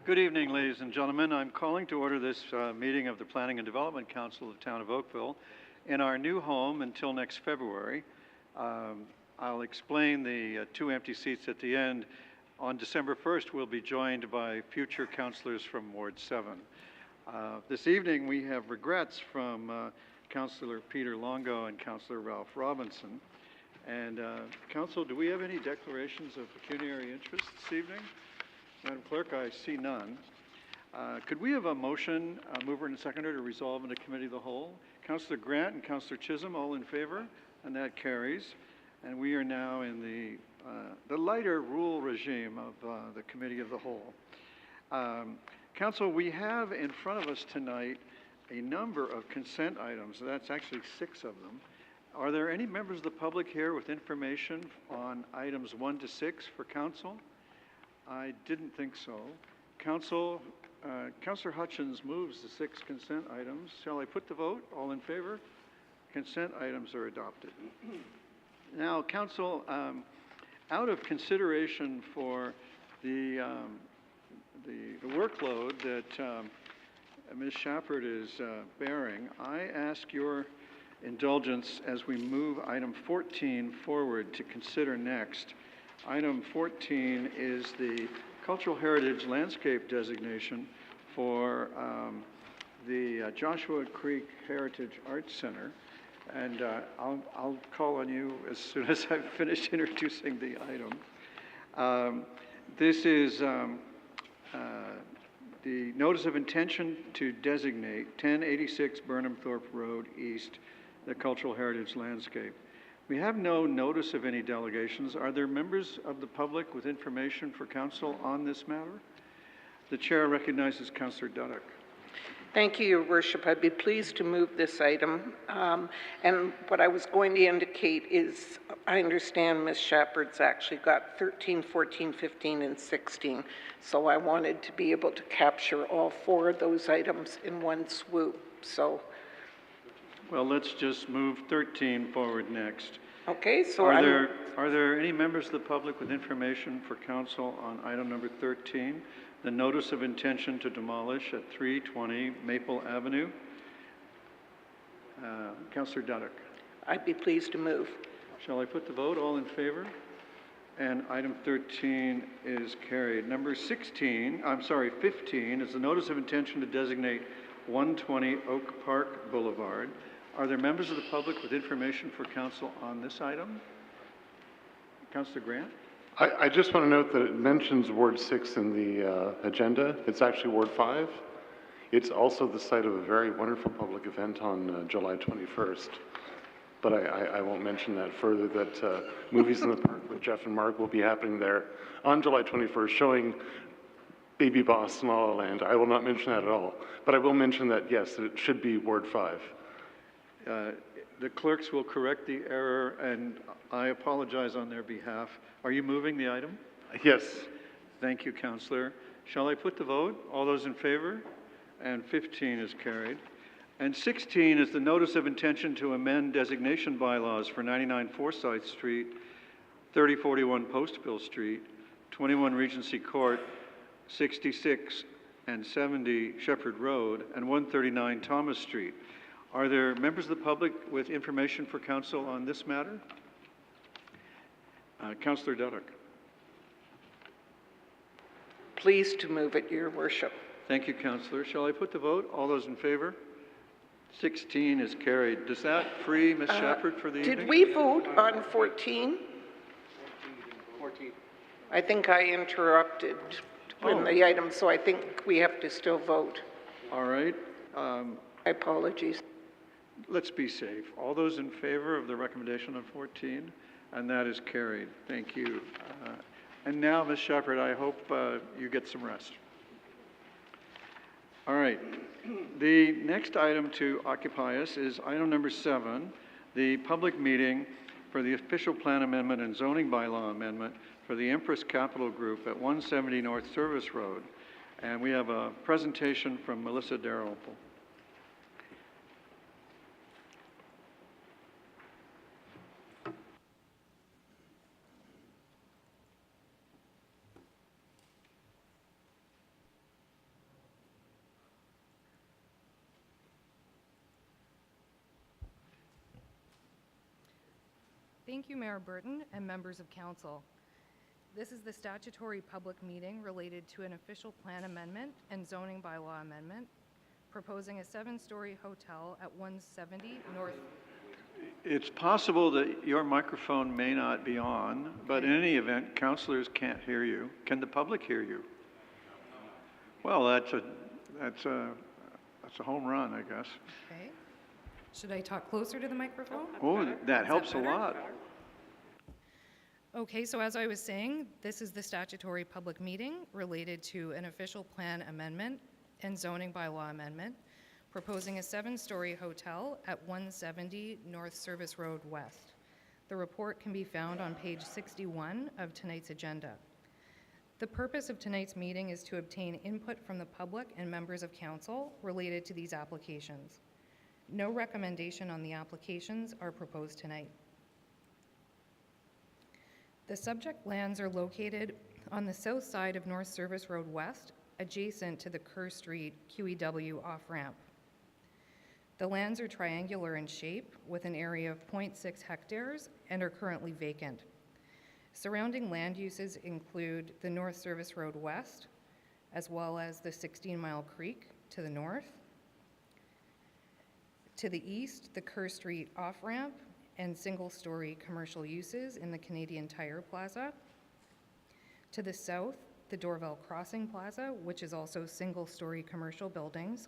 Good evening, ladies and gentlemen. I'm calling to order this meeting of the Planning and Development Council of the Town of Oakville in our new home until next February. I'll explain the two empty seats at the end. On December 1st, we'll be joined by future councilors from Ward 7. This evening, we have regrets from Councilor Peter Longo and Councilor Ralph Robinson. And Council, do we have any declarations of pecuniary interest this evening? Madam Clerk, I see none. Could we have a motion, mover and seconder, to resolve into committee of the whole? Councilor Grant and Councilor Chisholm, all in favor, and that carries. And we are now in the lighter rule regime of the committee of the whole. Council, we have in front of us tonight a number of consent items. That's actually 6 of them. Are there any members of the public here with information on items 1 to 6 for council? I didn't think so. Councilor Hutchins moves the 6 consent items. Shall I put the vote? All in favor? Consent items are adopted. Now, Council, out of consideration for the workload that Ms. Shepard is bearing, I ask your indulgence as we move item 14 forward to consider next. Item 14 is the Cultural Heritage Landscape designation for the Joshua Creek Heritage Arts Center. And I'll call on you as soon as I've finished introducing the item. This is the notice of intention to designate 1086 Burnham Thorpe Road East, the Cultural Heritage Landscape. We have no notice of any delegations. Are there members of the public with information for council on this matter? The chair recognizes Councillor Duddock. Thank you, Your Worship. I'd be pleased to move this item. And what I was going to indicate is I understand Ms. Shepard's actually got 13, 14, 15, and 16. So I wanted to be able to capture all 4 of those items in one swoop. So. Well, let's just move 13 forward next. Okay, so are there any members of the public with information for council on item number 13, the notice of intention to demolish at 320 Maple Avenue? Councillor Duddock. I'd be pleased to move. Shall I put the vote? All in favor? And item 13 is carried. Number 15 is the notice of intention to designate 120 Oak Park Boulevard. Are there members of the public with information for council on this item? Councillor Grant? I just want to note that it mentions Ward 6 in the agenda. It's actually Ward 5. It's also the site of a very wonderful public event on July 21st. But I won't mention that further, that Movies in the Park with Jeff and Mark will be happening there on July 21st, showing Baby Boss and La La Land. I will not mention that at all. But I will mention that, yes, it should be Ward 5. The clerks will correct the error, and I apologize on their behalf. Are you moving the item? Yes. Thank you, Councillor. Shall I put the vote? All those in favor? And 15 is carried. And 16 is the notice of intention to amend designation bylaws for 99 Forsyth Street, 3041 Postville Street, 21 Regency Court, 66 and 70 Shepherd Road, and 139 Thomas Street. Are there members of the public with information for council on this matter? Councillor Duddock. Pleased to move it, Your Worship. Thank you, Councillor. Shall I put the vote? All those in favor? 16 is carried. Does that free Ms. Shepard for the evening? Did we vote on 14? 14. I think I interrupted in the item, so I think we have to still vote. All right. My apologies. Let's be safe. All those in favor of the recommendation on 14? And that is carried. Thank you. And now, Ms. Shepard, I hope you get some rest. All right. The next item to occupy us is item number 7, the public meeting for the official plan amendment and zoning bylaw amendment for the Empress Capital Group at 170 North Service Road. And we have a presentation from Melissa Dalrymple. Thank you, Mayor Burton and members of council. This is the statutory public meeting related to an official plan amendment and zoning bylaw amendment, proposing a 7-story hotel at 170 North. It's possible that your microphone may not be on, but in any event, councilors can't hear you. Can the public hear you? Well, that's a home run, I guess. Okay. Should I talk closer to the microphone? Oh, that helps a lot. Okay, so as I was saying, this is the statutory public meeting related to an official plan amendment and zoning bylaw amendment, proposing a 7-story hotel at 170 North Service Road West. The report can be found on page 61 of tonight's agenda. The purpose of tonight's meeting is to obtain input from the public and members of council related to these applications. No recommendation on the applications are proposed tonight. The subject lands are located on the south side of North Service Road West, adjacent to the Kerr Street QEW off-ramp. The lands are triangular in shape with an area of 0.6 hectares and are currently vacant. Surrounding land uses include the North Service Road West, as well as the 16 Mile Creek to the north. To the east, the Kerr Street off-ramp and single-story commercial uses in the Canadian Tire Plaza. To the south, the Dorval Crossing Plaza, which is also single-story commercial buildings,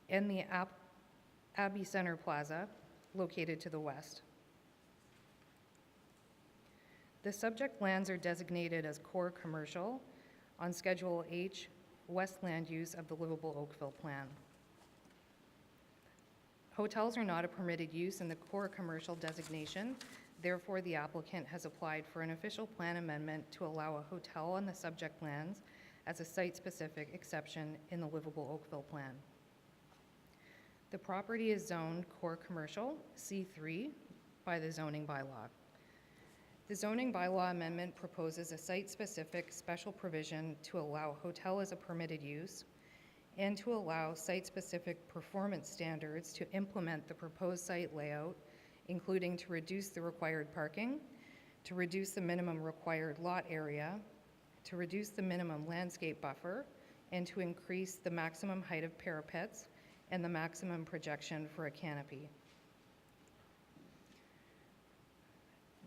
and the Abbey Center Plaza, located to the west. The subject lands are designated as core commercial on Schedule H, West Land Use of the Livable Oakville Plan. Hotels are not a permitted use in the core commercial designation. Therefore, the applicant has applied for an official plan amendment to allow a hotel on the subject lands as a site-specific exception in the Livable Oakville Plan. The property is zoned core commercial, C3, by the zoning bylaw. The zoning bylaw amendment proposes a site-specific special provision to allow hotel as a permitted use and to allow site-specific performance standards to implement the proposed site layout, including to reduce the required parking, to reduce the minimum required lot area, to reduce the minimum landscape buffer, and to increase the maximum height of parapets and the maximum projection for a canopy.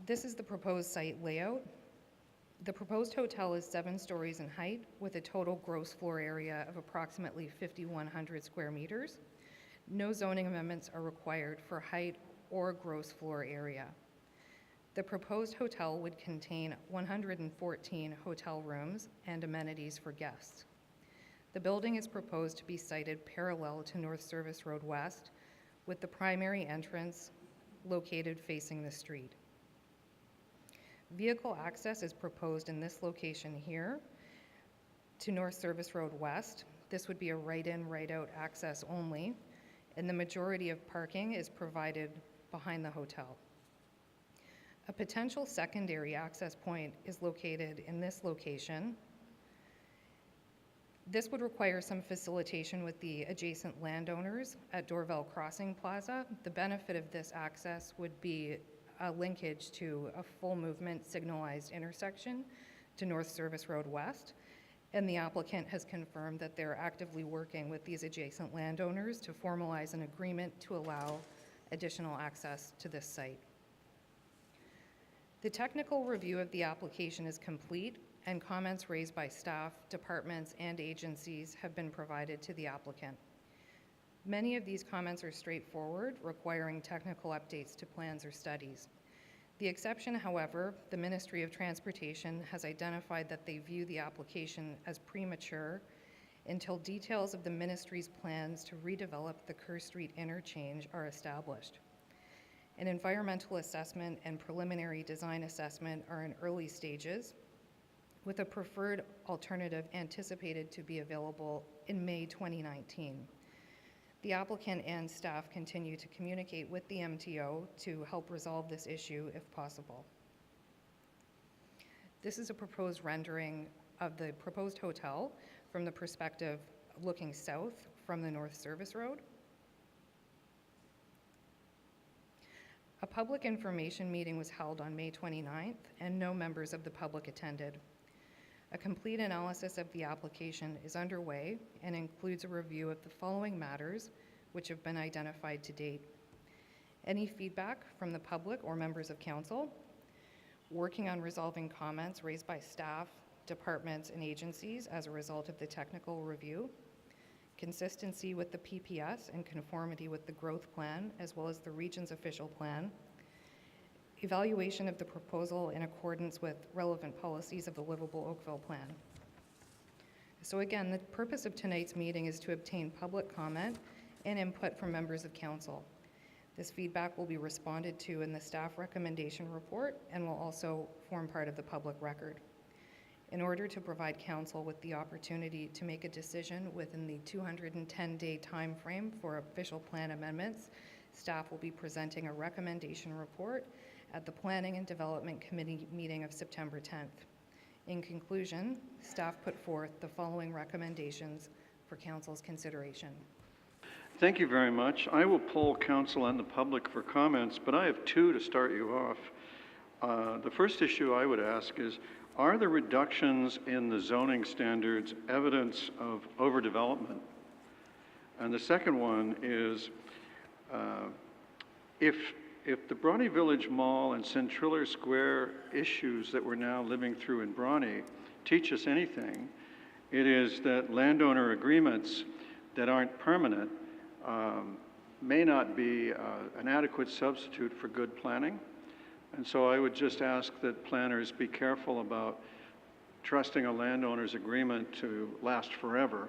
This is the proposed site layout. The proposed hotel is 7 stories in height with a total gross floor area of approximately 5,100 square meters. No zoning amendments are required for height or gross floor area. The proposed hotel would contain 114 hotel rooms and amenities for guests. The building is proposed to be sited parallel to North Service Road West, with the primary entrance located facing the street. Vehicle access is proposed in this location here to North Service Road West. This would be a right-in, right-out access only, and the majority of parking is provided behind the hotel. A potential secondary access point is located in this location. This would require some facilitation with the adjacent landowners at Dorval Crossing Plaza. The benefit of this access would be a linkage to a full movement signalized intersection to North Service Road West, and the applicant has confirmed that they're actively working with these adjacent landowners to formalize an agreement to allow additional access to this site. The technical review of the application is complete, and comments raised by staff, departments, and agencies have been provided to the applicant. Many of these comments are straightforward, requiring technical updates to plans or studies. The exception, however, the Ministry of Transportation has identified that they view the application as premature until details of the ministry's plans to redevelop the Kerr Street interchange are established. An environmental assessment and preliminary design assessment are in early stages, with a preferred alternative anticipated to be available in May 2019. The applicant and staff continue to communicate with the MTO to help resolve this issue if possible. This is a proposed rendering of the proposed hotel from the perspective looking south from the North Service Road. A public information meeting was held on May 29th, and no members of the public attended. A complete analysis of the application is underway and includes a review of the following matters which have been identified to date. Any feedback from the public or members of council, working on resolving comments raised by staff, departments, and agencies as a result of the technical review, consistency with the PPS and conformity with the growth plan as well as the region's official plan, evaluation of the proposal in accordance with relevant policies of the Livable Oakville Plan. So again, the purpose of tonight's meeting is to obtain public comment and input from members of council. This feedback will be responded to in the staff recommendation report and will also form part of the public record. In order to provide council with the opportunity to make a decision within the 210-day time frame for official plan amendments, staff will be presenting a recommendation report at the Planning and Development Committee meeting of September 10th. In conclusion, staff put forth the following recommendations for council's consideration. Thank you very much. I will poll council and the public for comments, but I have two to start you off. The first issue I would ask is, are the reductions in the zoning standards evidence of overdevelopment? And the second one is, if the Bronte Village Mall and Centriller Square issues that we're now living through in Bronte teach us anything, it is that landowner agreements that aren't permanent may not be an adequate substitute for good planning. And so I would just ask that planners be careful about trusting a landowner's agreement to last forever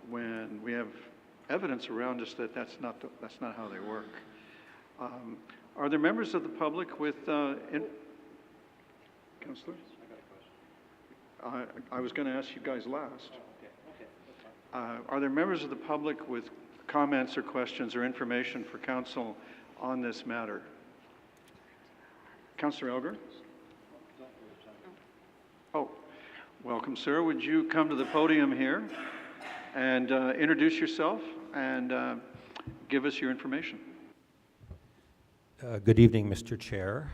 when we have evidence around us that that's not how they work. Are there members of the public with, Councillor? I got a question. I was going to ask you guys last. Are there members of the public with comments or questions or information for council on this matter? Councillor Elgar? Oh, welcome, sir. Would you come to the podium here and introduce yourself and give us your information? Good evening, Mr. Chair.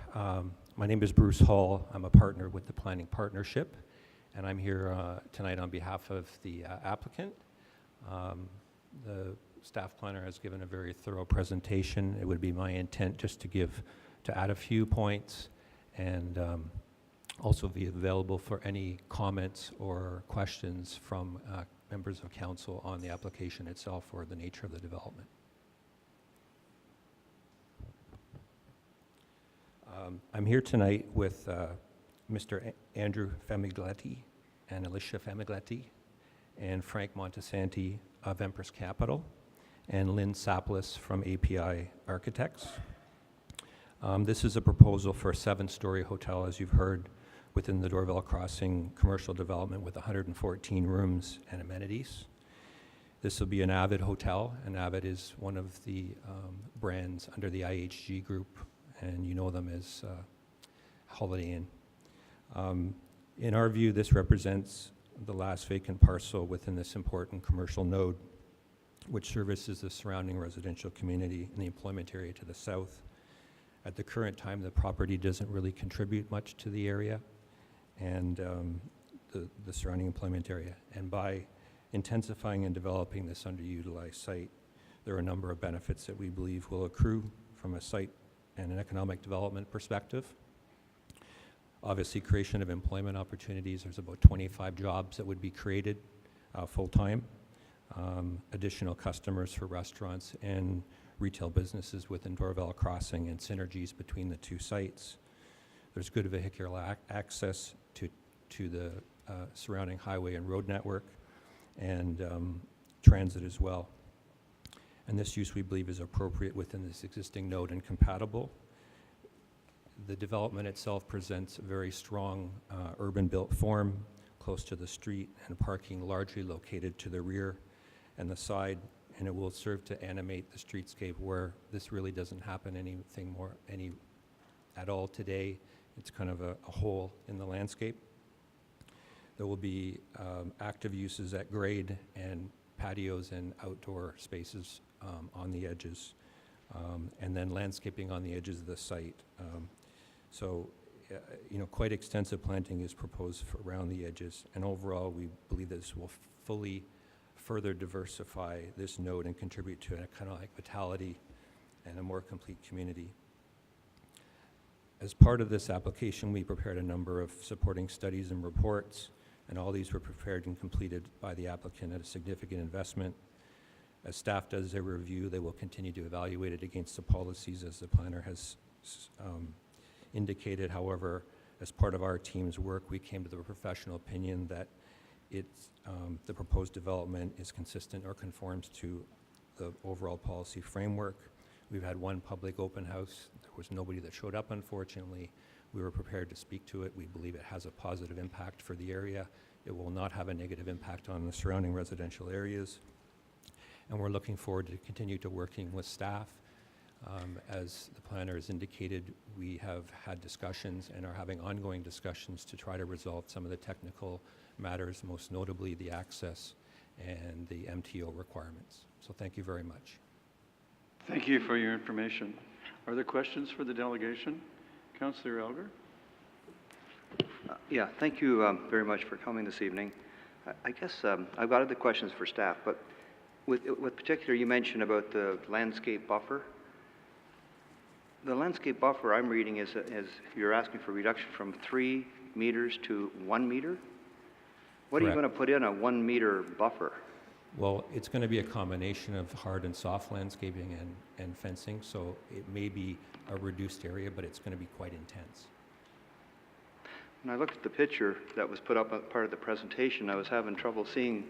My name is Bruce Hall. I'm a partner with the Planning Partnership, and I'm here tonight on behalf of the applicant. The staff planner has given a very thorough presentation. It would be my intent just to add a few points and also be available for any comments or questions from members of council on the application itself or the nature of the development. I'm here tonight with Mr. Andrew Famigletti and Alicia Famigletti and Frank Montesanti of Empress Capital and Lynn Saplis from API Architects. This is a proposal for a 7-story hotel, as you've heard, within the Dorval Crossing commercial development with 114 rooms and amenities. This will be an Avid hotel, and Avid is one of the brands under the IHG group, and you know them as Holiday Inn. In our view, this represents the last vacant parcel within this important commercial node, which services the surrounding residential community and the employment area to the south. At the current time, the property doesn't really contribute much to the area and the surrounding employment area. And by intensifying and developing this underutilized site, there are a number of benefits that we believe will accrue from a site and an economic development perspective. Obviously, creation of employment opportunities. There's about 25 jobs that would be created full-time. Additional customers for restaurants and retail businesses within Dorval Crossing and synergies between the two sites. There's good vehicular access to the surrounding highway and road network and transit as well. And this use, we believe, is appropriate within this existing node and compatible. The development itself presents a very strong urban built form, close to the street, and parking largely located to the rear and the side, and it will serve to animate the streetscape where this really doesn't happen at all today. It's kind of a hole in the landscape. There will be active uses at grade and patios and outdoor spaces on the edges and then landscaping on the edges of the site. So, quite extensive planting is proposed around the edges, and overall, we believe this will fully further diversify this node and contribute to an economic vitality and a more complete community. As part of this application, we prepared a number of supporting studies and reports, and all these were prepared and completed by the applicant at a significant investment. As staff does their review, they will continue to evaluate it against the policies as the planner has indicated. However, as part of our team's work, we came to the professional opinion that the proposed development is consistent or conforms to the overall policy framework. We've had one public open house. There was nobody that showed up, unfortunately. We were prepared to speak to it. We believe it has a positive impact for the area. It will not have a negative impact on the surrounding residential areas. And we're looking forward to continue to working with staff. As the planner has indicated, we have had discussions and are having ongoing discussions to try to resolve some of the technical matters, most notably the access and the MTO requirements. So thank you very much. Thank you for your information. Are there questions for the delegation? Councillor Elgar? Yeah, thank you very much for coming this evening. I guess I've got other questions for staff, but with particular, you mentioned about the landscape buffer. The landscape buffer I'm reading is you're asking for reduction from 3 meters to 1 meter? What are you Correct. going to put in a 1 meter buffer? Well, it's going to be a combination of hard and soft landscaping and fencing, so it may be a reduced area, but it's going to be quite intense. When I looked at the picture that was put up as part of the presentation, I was having trouble seeing.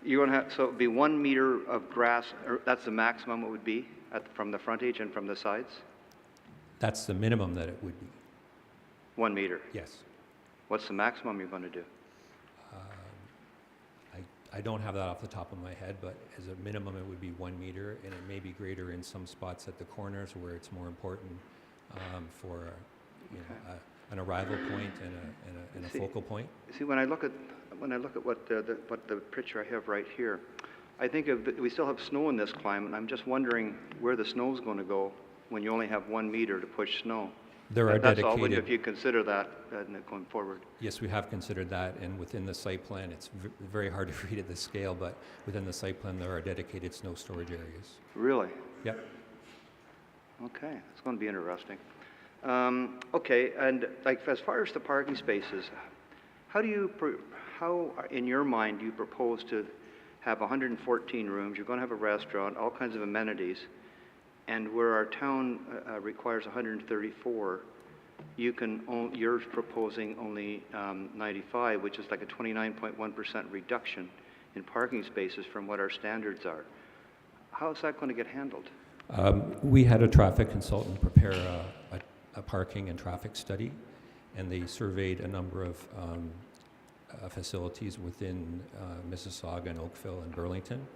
You're going to have, so it would be 1 meter of grass, or that's the maximum it would be from the frontage and from the sides? That's the minimum that it would be, 1 meter. yes. What's the maximum you're going to do? I don't have that off the top of my head, but as a minimum, it would be 1 meter, and it may be greater in some spots at the corners where it's more important for an arrival point and a focal point. See, when I look at what the picture I have right here, I think we still have snow in this climate, and I'm just wondering where the snow's going to go when you only have 1 meter to push snow. There are That's all, dedicated. if you consider that going forward. Yes, we have considered that, and within the site plan, it's very hard to read at this scale, but within the site plan, there are dedicated snow storage areas. Really? Yep. Okay, it's going to be interesting. Okay, and like as far as the parking spaces, how in your mind do you propose to have 114 rooms? You're going to have a restaurant, all kinds of amenities, and where our town requires 134, you're proposing only 95, which is like a 29.1% reduction in parking spaces from what our standards are. How is that going to get handled? We had a traffic consultant prepare a parking and traffic study, and they surveyed a number of facilities within Mississauga and Oakville and Burlington,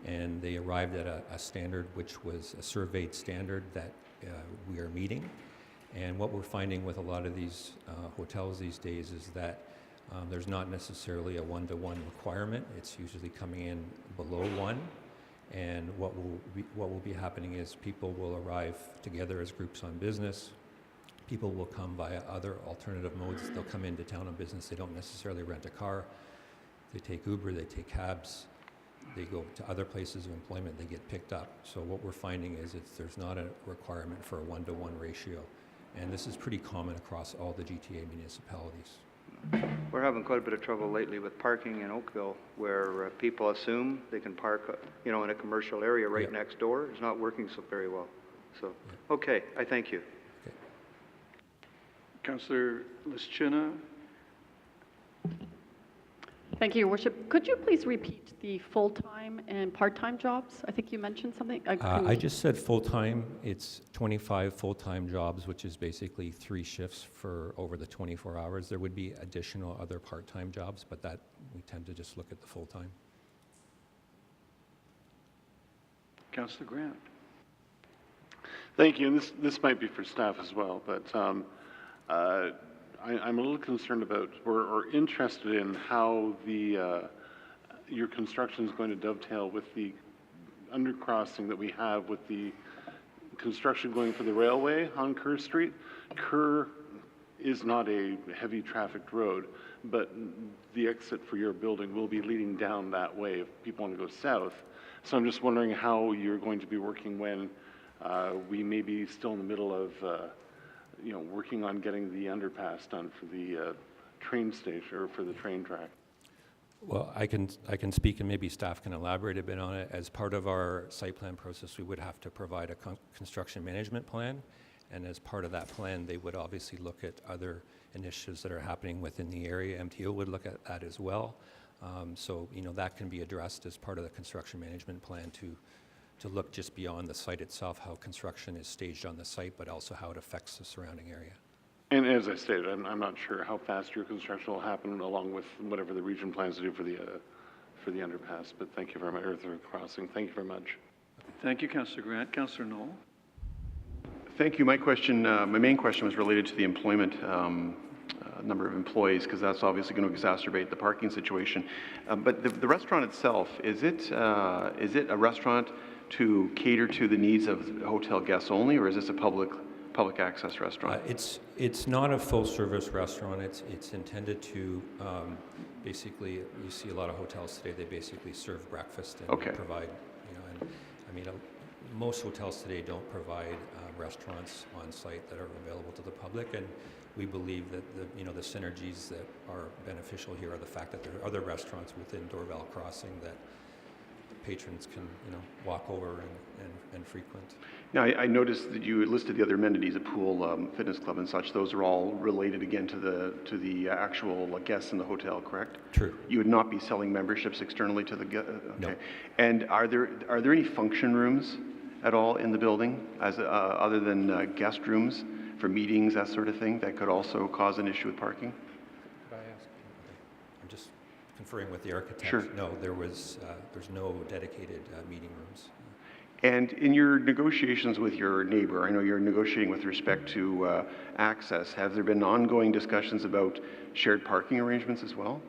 and they arrived at a standard which was a surveyed standard that we are meeting. And what we're finding with a lot of these hotels these days is that there's not necessarily a one-to-one requirement. It's usually coming in below 1. And what will be happening is people will arrive together as groups on business. People will come via other alternative modes. They'll come into town on business. They don't necessarily rent a car. They take Uber, they take cabs. They go to other places of employment, they get picked up. So what we're finding is there's not a requirement for a one-to-one ratio. And this is pretty common across all the GTA municipalities. We're having quite a bit of trouble lately with parking in Oakville, where people assume they can park, in a commercial area right Yep. next door. It's not working so very well. So, okay, I thank you. Okay. Councillor Lischina? Thank you, Your Worship. Could you please repeat the full-time and part-time jobs? I think you mentioned something. I just said full-time. It's 25 full-time jobs, which is basically 3 shifts for over the 24 hours. There would be additional other part-time jobs, but that we tend to just look at the full-time. Councillor Grant? Thank you, and this might be for staff as well, but I'm a little concerned about or interested in how your construction is going to dovetail with the undercrossing that we have with the construction going for the railway on Kerr Street. Kerr is not a heavy trafficked road, but the exit for your building will be leading down that way if people want to go south. So I'm just wondering how you're going to be working when we may be still in the middle of, working on getting the underpass done for the train station or for the train track. Well, I can speak, and maybe staff can elaborate a bit on it. As part of our site plan process, we would have to provide a construction management plan, and as part of that plan, they would obviously look at other initiatives that are happening within the area. MTO would look at that as well. So, that can be addressed as part of the construction management plan to look just beyond the site itself, how construction is staged on the site, but also how it affects the surrounding area. And as I stated, I'm not sure how fast your construction will happen along with whatever the region plans to do for the underpass, but thank you very much, or the crossing. Thank you very much. Thank you, Councillor Grant. Councillor Knoll. Thank you. My main question was related to the employment number of employees, because that's obviously going to exacerbate the parking situation. But the restaurant itself, is it a restaurant to cater to the needs of hotel guests only, or is this a public access restaurant? It's not a full service restaurant. It's intended to basically, you see a lot of hotels today, they basically serve breakfast and Okay. provide, most hotels today don't provide restaurants on site that are available to the public, and we believe that the synergies that are beneficial here are the fact that there are other restaurants within Dorval Crossing that patrons can walk over and frequent. Now, I noticed that you listed the other amenities, a pool, fitness club and such. Those are all related again to the actual guests in the hotel, correct? True. You would not be selling memberships externally to the guests? Okay. No. And are there any function rooms at all in the building, as other than guest rooms for meetings, that sort of thing, that could also cause an issue with parking? Could I ask? I'm just conferring with the architect. Sure. No, there's no dedicated meeting rooms. And in your negotiations with your neighbor, I know you're negotiating with respect to access. Have there been ongoing discussions about shared parking arrangements as well?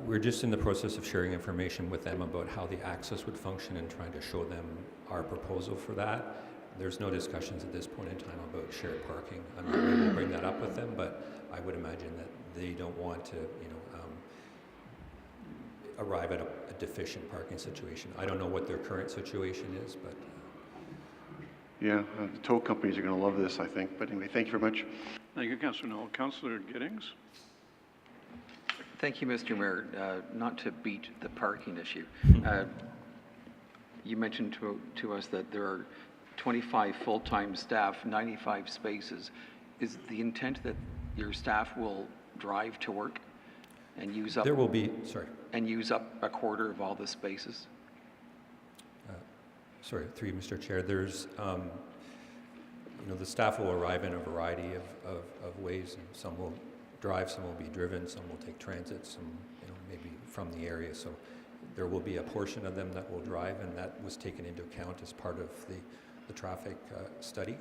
We're just in the process of sharing information with them about how the access would function and trying to show them our proposal for that. There's no discussions at this point in time about shared parking. I'm not ready to bring that up with them, but I would imagine that they don't want to, arrive at a deficient parking situation. I don't know what their current situation is, but... Yeah, the tow companies are going to love this, I think. But anyway, thank you very much. Thank you, Councillor Knoll. Councillor Giddings. Thank you, Mr. Mayor. Not to beat the parking issue. You mentioned to us that there are 25 full-time staff, 95 spaces. Is the intent that your staff will drive to work and use up... There will be, sorry. And use up a quarter of all the spaces? Sorry, through you, Mr. Chair. There's, the staff will arrive in a variety of ways. And some will drive, some will be driven, some will take transit, some, maybe from the area. So there will be a portion of them that will drive, and that was taken into account as part of the traffic study.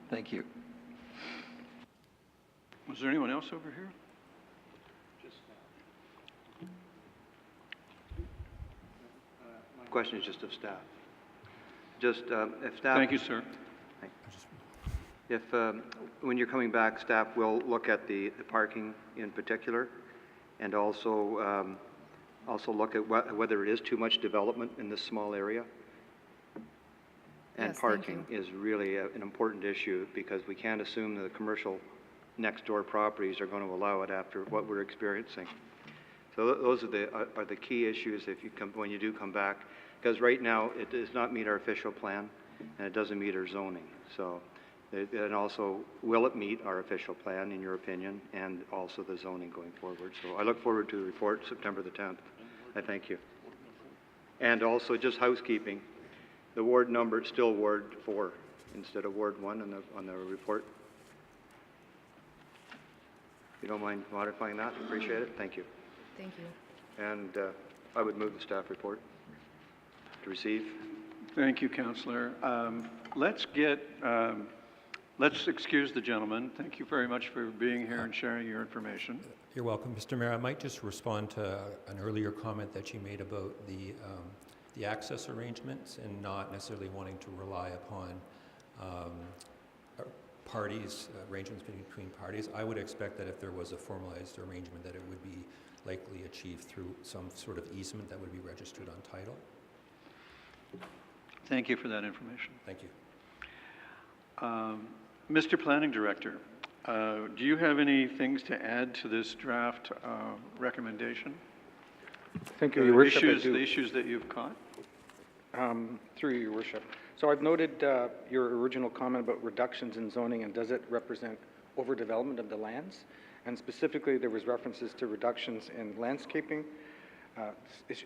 Thank you. Was there anyone else over here? Question is just of staff. Just if staff... Thank you, sir. If, when you're coming back, staff will look at the parking in particular, and also look at whether it is too much development in this small area. And Yes, thank parking is really an important issue, because we can't assume that the commercial next door properties are going to allow it after what we're experiencing. So those are the key issues when you do come back, because right now it does not meet our official plan, and it doesn't meet our zoning. So, and also, will it meet our official plan, in your opinion, and also the zoning going forward? So I look forward to the report September the 10th. I thank you. And also, just housekeeping, the ward number is still Ward 4 instead of Ward 1 on the report. If you don't mind modifying that, appreciate it. Thank you. Thank you. And I would move the staff report to receive. Thank you, Councillor. Let's excuse the gentleman. Thank you very much for being here and sharing your information. You're welcome, Mr. Mayor. I might just respond to an earlier comment that you made about the the access arrangements and not necessarily wanting to rely upon parties, arrangements between parties. I would expect that if there was a formalized arrangement that it would be likely achieved through some sort of easement that would be registered on title. Thank you for that information. Thank you. Mr. Planning Director, do you have any things to add to this draft recommendation? Thank you, Your Worship. The issues that you've caught? Through you, Your Worship. So I've noted your original comment about reductions in zoning, and does it represent overdevelopment of the lands? And specifically, there was references to reductions in landscaping,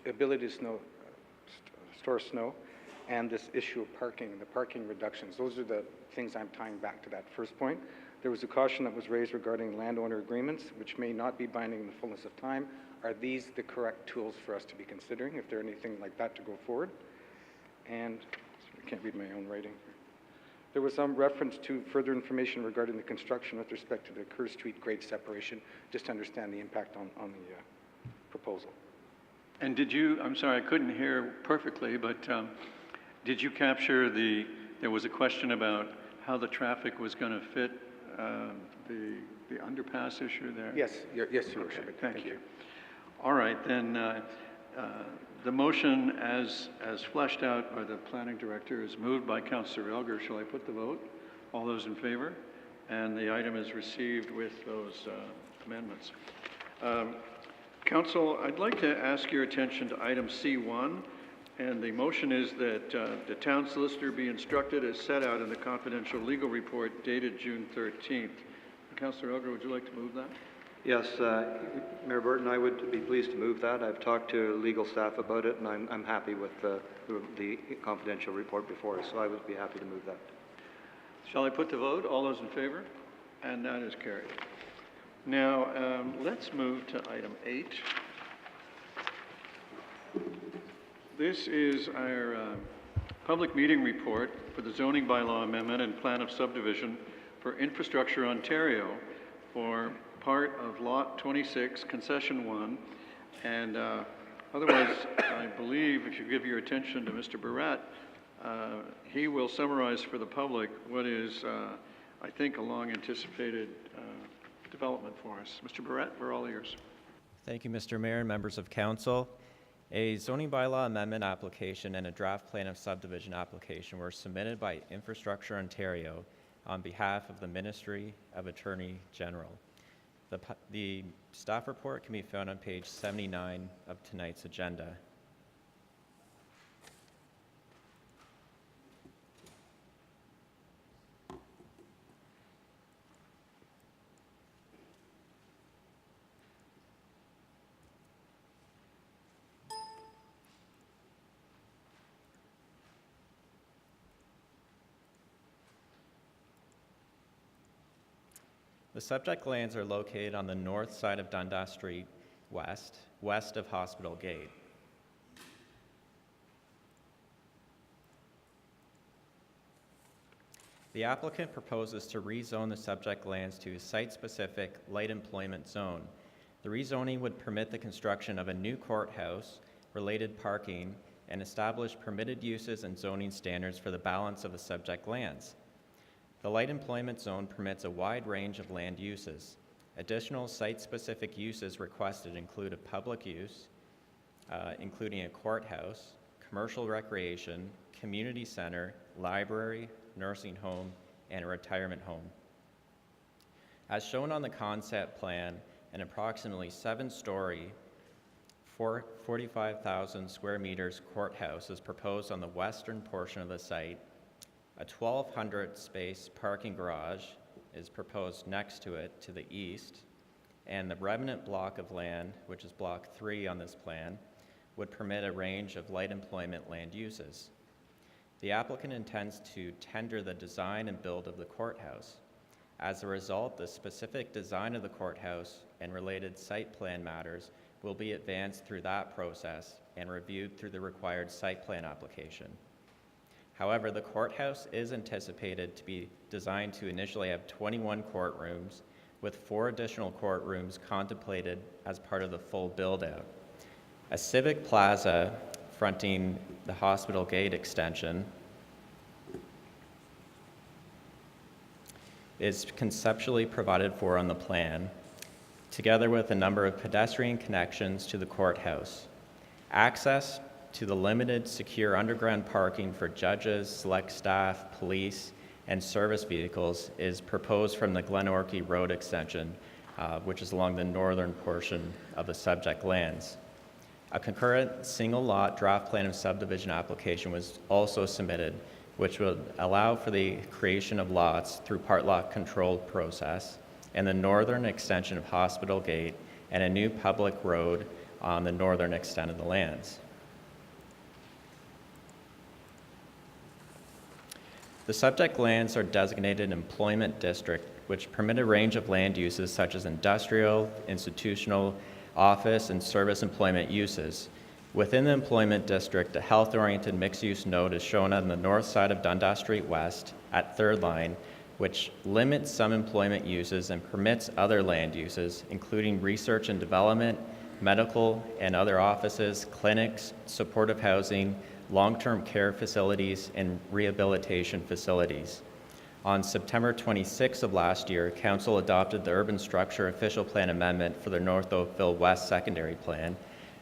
ability to store snow, and this issue of parking, the parking reductions. Those are the things I'm tying back to that first point. There was a caution that was raised regarding landowner agreements, which may not be binding in the fullness of time. Are these the correct tools for us to be considering, if there anything like that to go forward? And I can't read my own writing. There was some reference to further information regarding the construction with respect to the Kerr Street grade separation, just to understand the impact on the proposal. And did you, I'm sorry, I couldn't hear perfectly, but did you capture there was a question about how the traffic was going to fit the underpass issue there? Yes, Your Worship. Okay, thank you. All right, then the motion as fleshed out by the planning director is moved by Councillor Elgar. Shall I put the vote? All those in favor? And the item is received with those amendments. Council, I'd like to ask your attention to item C1, and the motion is that the town solicitor be instructed as set out in the confidential legal report dated June 13th. Councillor Elgar, would you like to move that? Yes, Mayor Burton, I would be pleased to move that. I've talked to legal staff about it, and I'm happy with the confidential report before us, so I would be happy to move that. Shall I put the vote? All those in favor? And that is carried. Now, let's move to item 8. This is our public meeting report for the zoning bylaw amendment and plan of subdivision for Infrastructure Ontario for part of Lot 26, Concession 1. And otherwise, I believe if you give your attention to Mr. Barrette, he will summarize for the public what is, I think, a long-anticipated development for us. Mr. Barrette, we're all ears. Thank you, Mr. Mayor and members of council. A zoning bylaw amendment application and a draft plan of subdivision application were submitted by Infrastructure Ontario on behalf of the Ministry of Attorney General. The staff report can be found on page 79 of tonight's agenda. The subject lands are located on the north side of Dundas Street west of Hospital Gate. The applicant proposes to rezone the subject lands to a site-specific light employment zone. The rezoning would permit the construction of a new courthouse, related parking, and establish permitted uses and zoning standards for the balance of the subject lands. The light employment zone permits a wide range of land uses. Additional site-specific uses requested include a public use, including a courthouse, commercial recreation, community center, library, nursing home, and a retirement home. As shown on the concept plan, an approximately 7-story, 45,000 square meters courthouse is proposed on the western portion of the site. A 1,200 space parking garage is proposed next to it to the east, and the remnant block of land, which is block 3 on this plan, would permit a range of light employment land uses. The applicant intends to tender the design and build of the courthouse. As a result, the specific design of the courthouse and related site plan matters will be advanced through that process and reviewed through the required site plan application. However, the courthouse is anticipated to be designed to initially have 21 courtrooms, with 4 additional courtrooms contemplated as part of the full build-out. A civic plaza fronting the Hospital Gate extension is conceptually provided for on the plan, together with a number of pedestrian connections to the courthouse. Access to the limited secure underground parking for judges, select staff, police, and service vehicles is proposed from the Glenorchy Road extension, which is along the northern portion of the subject lands. A concurrent single-lot draft plan of subdivision application was also submitted, which would allow for the creation of lots through part lot controlled process and the northern extension of Hospital Gate and a new public road on the northern extent of the lands. The subject lands are designated employment district, which permit a range of land uses such as industrial, institutional, office, and service employment uses. Within the employment district, a health-oriented mixed-use node is shown on the north side of Dundas Street West at Third Line, which limits some employment uses and permits other land uses, including research and development, medical and other offices, clinics, supportive housing, long-term care facilities, and rehabilitation facilities. On September 26 of last year, Council adopted the Urban Structure Official Plan Amendment for the North Oakville West Secondary Plan,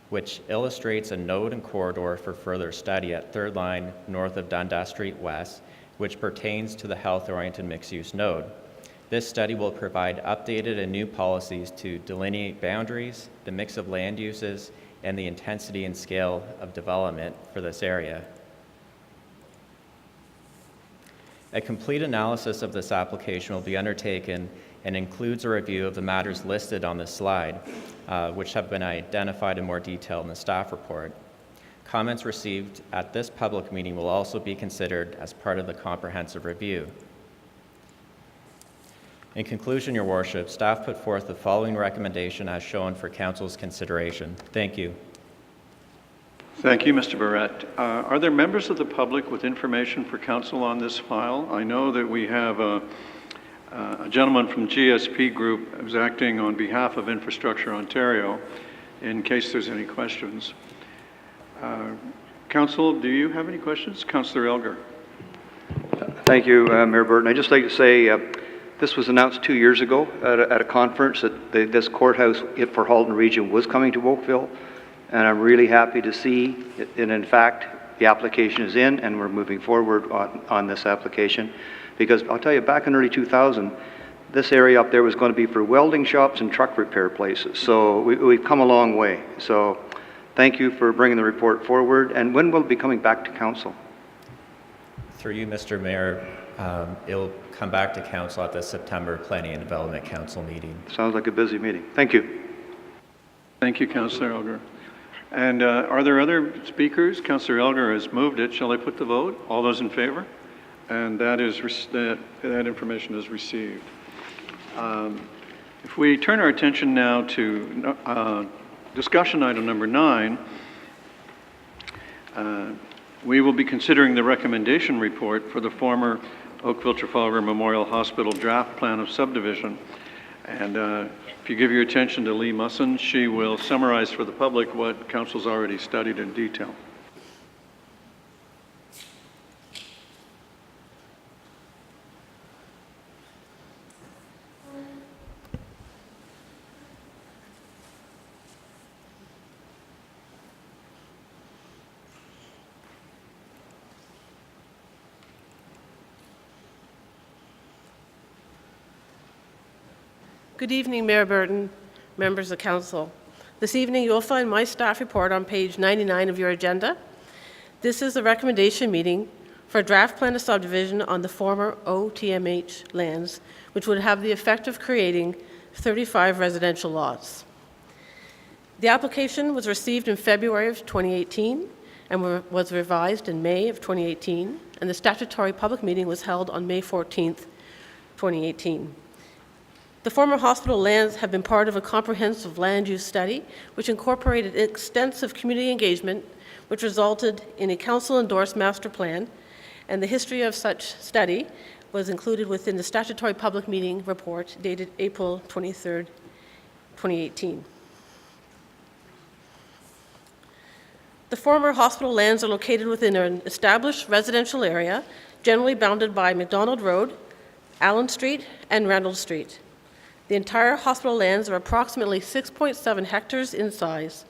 which illustrates a node and corridor for further study at Third Line north of Dundas Street West, which pertains to the health-oriented mixed-use node. This study will provide updated and new policies to delineate boundaries, the mix of land uses, and the intensity and scale of development for this area. A complete analysis of this application will be undertaken and includes a review of the matters listed on this slide, which have been identified in more detail in the staff report. Comments received at this public meeting will also be considered as part of the comprehensive review. In conclusion, Your Worship, staff put forth the following recommendation as shown for Council's consideration. Thank you. Thank you, Mr. Barrette. Are there members of the public with information for Council on this file? I know that we have a gentleman from GSP Group who's acting on behalf of Infrastructure Ontario in case there's any questions. Council, do you have any questions? Councillor Elgar. Thank you, Mayor Burton. I'd just like to say this was announced 2 years ago at a conference that this courthouse for Halton Region was coming to Oakville, and I'm really happy to see it, and in fact the application is in and we're moving forward on this application, because I'll tell you, back in early 2000 this area up there was going to be for welding shops and truck repair places, so we've come a long way. So thank you for bringing the report forward. And when will it be coming back to Council? Through you, Mr. Mayor, it'll come back to Council at the September Planning and Development Council meeting. Sounds like a busy meeting. Thank you. Thank you, Councillor Elgar. And are there other speakers? Councillor Elgar has moved it. Shall I put the vote? All those in favor? And that information is received. If we turn our attention now to discussion item number 9, we will be considering the recommendation report for the former Oakville Trafalgar Memorial Hospital draft plan of subdivision. And if you give your attention to Leigh Musson, she will summarize for the public what Council's already studied in detail. Good evening, Mayor Burton, members of Council. This evening you will find my staff report on page 99 of your agenda. This is the recommendation meeting for a draft plan of subdivision on the former OTMH lands, which would have the effect of creating 35 residential lots. The application was received in February of 2018 and was revised in May of 2018, and the statutory public meeting was held on May 14th, 2018. The former hospital lands have been part of a comprehensive land use study, which incorporated extensive community engagement, which resulted in a council-endorsed master plan, and the history of such study was included within the statutory public meeting report dated April 23rd, 2018. The former hospital lands are located within an established residential area, generally bounded by McDonald Road, Allen Street, and Randall Street. The entire hospital lands are approximately 6.7 hectares in size.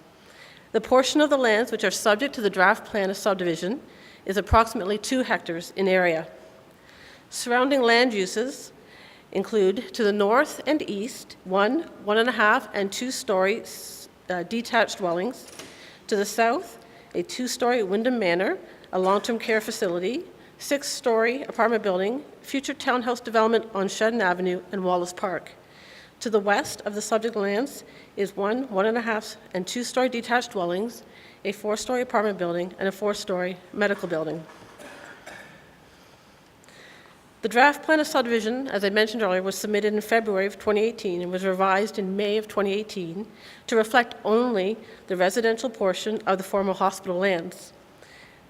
The portion of the lands which are subject to the draft plan of subdivision is approximately 2 hectares in area. Surrounding land uses include to the north and east, 1, 1.5, and 2-story detached dwellings. To the south, a 2-story Wyndham Manor, a long-term care facility, 6-story apartment building, future townhouse development on Shedden Avenue and Wallace Park. To the west of the subject lands is 1, 1.5, and 2-story detached dwellings, a 4-story apartment building, and a 4-story medical building. The draft plan of subdivision, as I mentioned earlier, was submitted in February of 2018 and was revised in May of 2018 to reflect only the residential portion of the former hospital lands.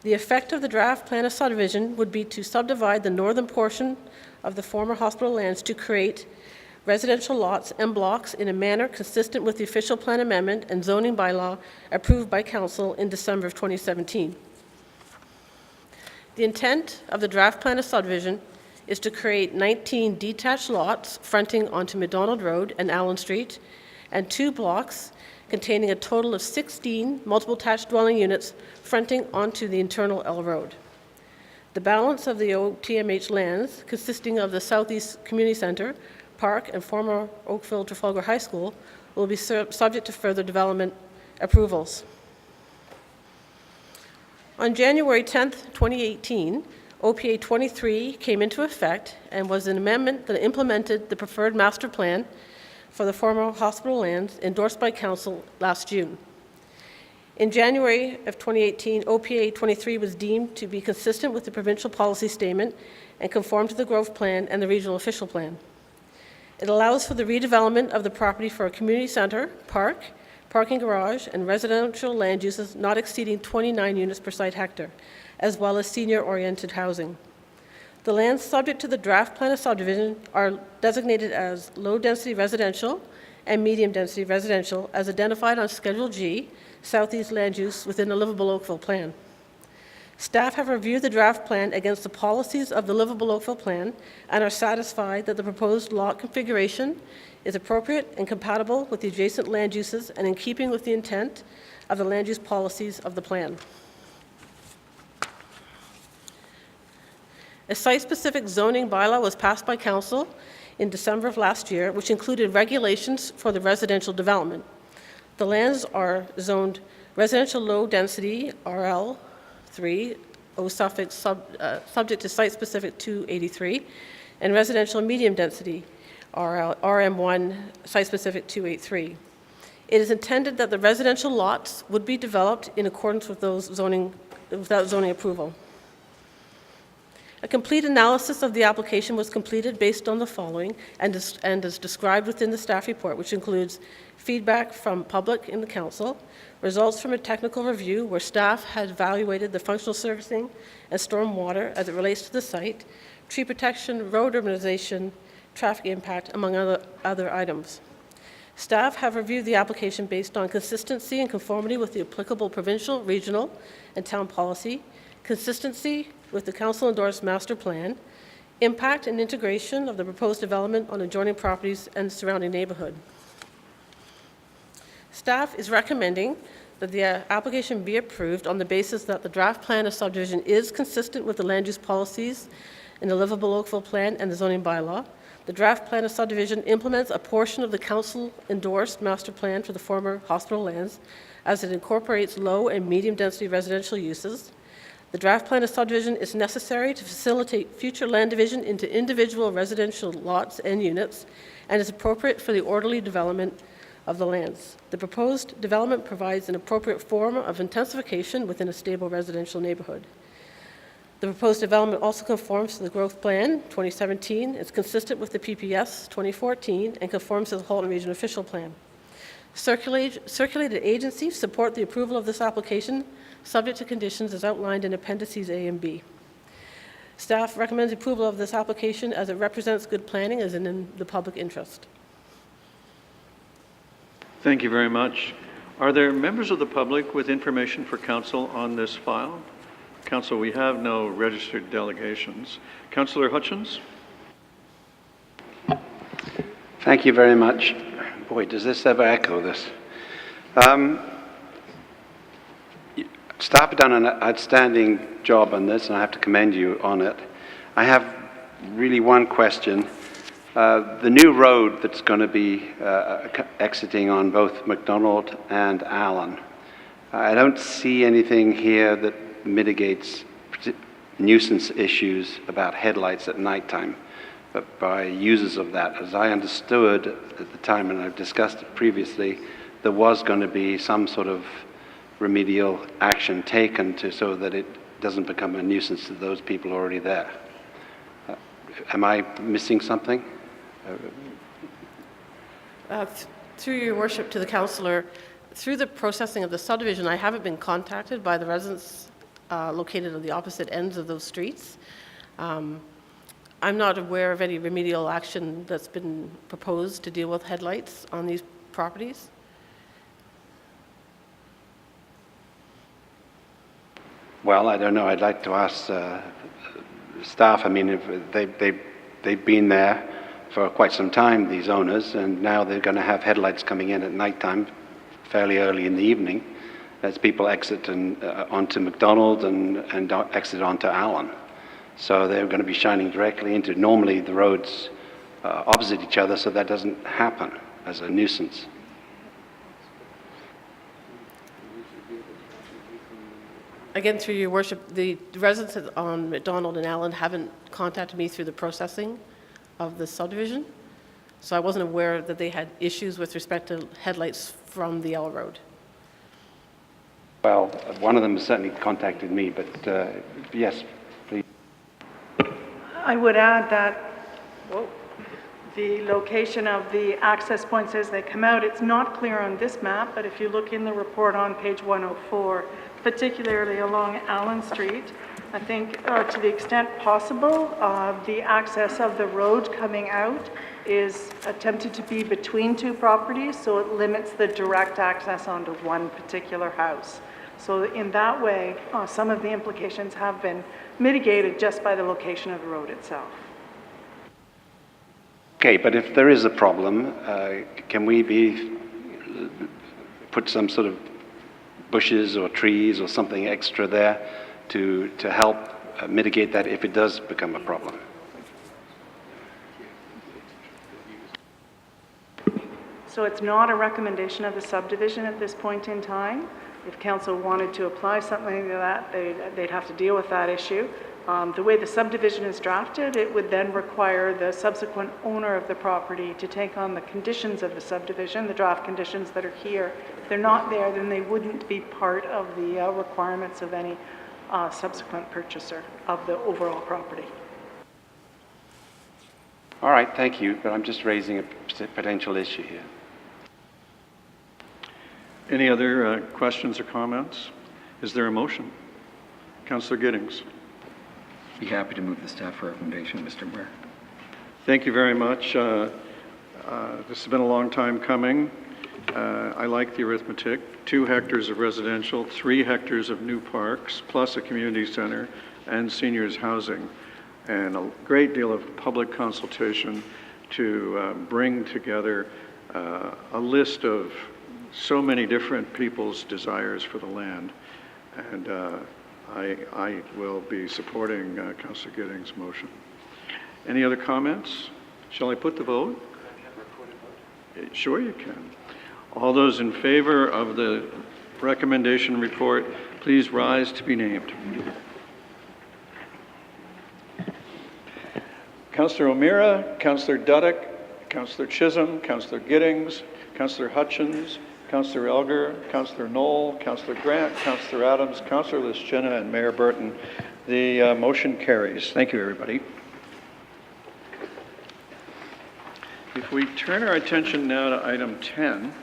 The effect of the draft plan of subdivision would be to subdivide the northern portion of the former hospital lands to create residential lots and blocks in a manner consistent with the official plan amendment and zoning bylaw approved by Council in December of 2017. The intent of the draft plan of subdivision is to create 19 detached lots fronting onto McDonald Road and Allen Street, and 2 blocks containing a total of 16 multiple attached dwelling units fronting onto the internal L Road. The balance of the OTMH lands, consisting of the Southeast Community Center, Park, and former Oakville Trafalgar High School, will be subject to further development approvals. On January 10, 2018, OPA 23 came into effect and was an amendment that implemented the preferred master plan for the former hospital lands endorsed by Council last June. In January of 2018, OPA 23 was deemed to be consistent with the provincial policy statement and conform to the growth plan and the regional official plan. It allows for the redevelopment of the property for a community center, park, parking garage, and residential land uses not exceeding 29 units per site hectare, as well as senior-oriented housing. The lands subject to the draft plan of subdivision are designated as low-density residential and medium-density residential as identified on Schedule G, Southeast Land Use within the Livable Oakville Plan. Staff have reviewed the draft plan against the policies of the Livable Oakville Plan and are satisfied that the proposed lot configuration is appropriate and compatible with the adjacent land uses and in keeping with the intent of the land use policies of the plan. A site-specific zoning bylaw was passed by Council in December of last year, which included regulations for the residential development. The lands are zoned residential low-density, RL3, O suffix subject to site-specific 283, and residential medium-density, RM1, site-specific 283. It is intended that the residential lots would be developed in accordance with that zoning approval. A complete analysis of the application was completed based on the following and is described within the staff report, which includes feedback from public in the council, results from a technical review where staff had evaluated the functional servicing and storm water as it relates to the site, tree protection, road urbanization, traffic impact, among other items. Staff have reviewed the application based on consistency and conformity with the applicable provincial, regional, and town policy, consistency with the council-endorsed master plan, impact and integration of the proposed development on adjoining properties and the surrounding neighborhood. Staff is recommending that the application be approved on the basis that the draft plan of subdivision is consistent with the land use policies in the Livable Oakville Plan and the zoning bylaw. The draft plan of subdivision implements a portion of the council-endorsed master plan for the former hospital lands as it incorporates low and medium-density residential uses. The draft plan of subdivision is necessary to facilitate future land division into individual residential lots and units and is appropriate for the orderly development of the lands. The proposed development provides an appropriate form of intensification within a stable residential neighborhood. The proposed development also conforms to the Growth Plan 2017, is consistent with the PPS 2014, and conforms to the Halton Region Official Plan. Circulated agencies support the approval of this application, subject to conditions as outlined in Appendices A and B. Staff recommends approval of this application as it represents good planning as in the public interest. Thank you very much. Are there members of the public with information for council on this file? Council, we have no registered delegations. Councillor Hutchins? Thank you very much. Boy, does this ever echo this. Staff have done an outstanding job on this, and I have to commend you on it. I have really one question. The new road that's going to be exiting on both McDonald and Allen, I don't see anything here that mitigates nuisance issues about headlights at nighttime, but by users of that. As I understood at the time, and I've discussed it previously, there was going to be some sort of remedial action taken so that it doesn't become a nuisance to those people already there. Am I missing something? Through your worship to the councillor, through the processing of the subdivision, I haven't been contacted by the residents located on the opposite ends of those streets. I'm not aware of any remedial action that's been proposed to deal with headlights on these properties. Well, I don't know. I'd like to ask staff. I mean, if they've been there for quite some time, these owners, and now they're going to have headlights coming in at nighttime, fairly early in the evening, as people exit onto McDonald and exit onto Allen. So they're going to be shining directly into normally the roads opposite each other, so that doesn't happen as a nuisance. Again, through your worship, the residents on McDonald and Allen haven't contacted me through the processing of the subdivision, so I wasn't aware that they had issues with respect to headlights from the L Road. Well, one of them certainly contacted me, but yes, please. I would add that the location of the access points as they come out, it's not clear on this map, but if you look in the report on page 104, particularly along Allen Street, I think to the extent possible, the access of the road coming out is attempted to be between two properties, so it limits the direct access onto one particular house. So in that way, some of the implications have been mitigated just by the location of the road itself. Okay, but if there is a problem, can we put some sort of bushes or trees or something extra there to help mitigate that if it does become a problem? So it's not a recommendation of the subdivision at this point in time. If council wanted to apply something to that, they'd have to deal with that issue. The way the subdivision is drafted, it would then require the subsequent owner of the property to take on the conditions of the subdivision, the draft conditions that are here. If they're not there, then they wouldn't be part of the requirements of any subsequent purchaser of the overall property. All right, thank you, but I'm just raising a potential issue here. Any other questions or comments? Is there a motion? Councillor Giddings. Be happy to move the staff recommendation, Mr. Mayor. Thank you very much. This has been a long time coming. I like the arithmetic. 2 hectares of residential, 3 hectares of new parks, plus a community center and seniors housing, and a great deal of public consultation to bring together a list of so many different people's desires for the land. And I will be supporting Councillor Giddings' motion. Any other comments? Shall I put the vote? Sure you can. All those in favor of the recommendation report, please rise to be named. Councillor O'Meara, Councillor Duddick, Councillor Chisholm, Councillor Giddings, Councillor Hutchins, Councillor Elgar, Councillor Knoll, Councillor Grant, Councillor Adams, Councillor Lischina, and Mayor Burton. The motion carries. Thank you, everybody. If we turn our attention now to item 10,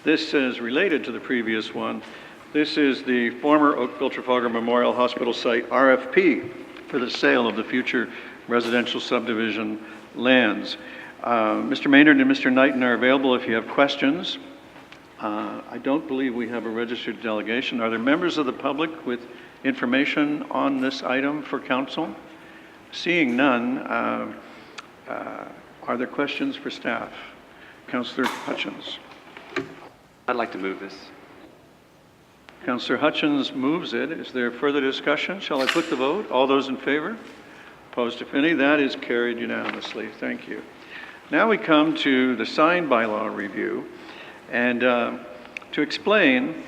this is related to the previous one. This is the former Oakville Trafalgar Memorial Hospital site RFP for the sale of the future residential subdivision lands. Mr. Maynard and Mr. Knighton are available if you have questions. I don't believe we have a registered delegation. Are there members of the public with information on this item for council? Seeing none, are there questions for staff? Councillor Hutchins. I'd like to move this. Councillor Hutchins moves it. Is there further discussion? Shall I put the vote? All those in favor? Opposed, if any? That is carried unanimously. Thank you. Now we come to the sign bylaw review. And to explain,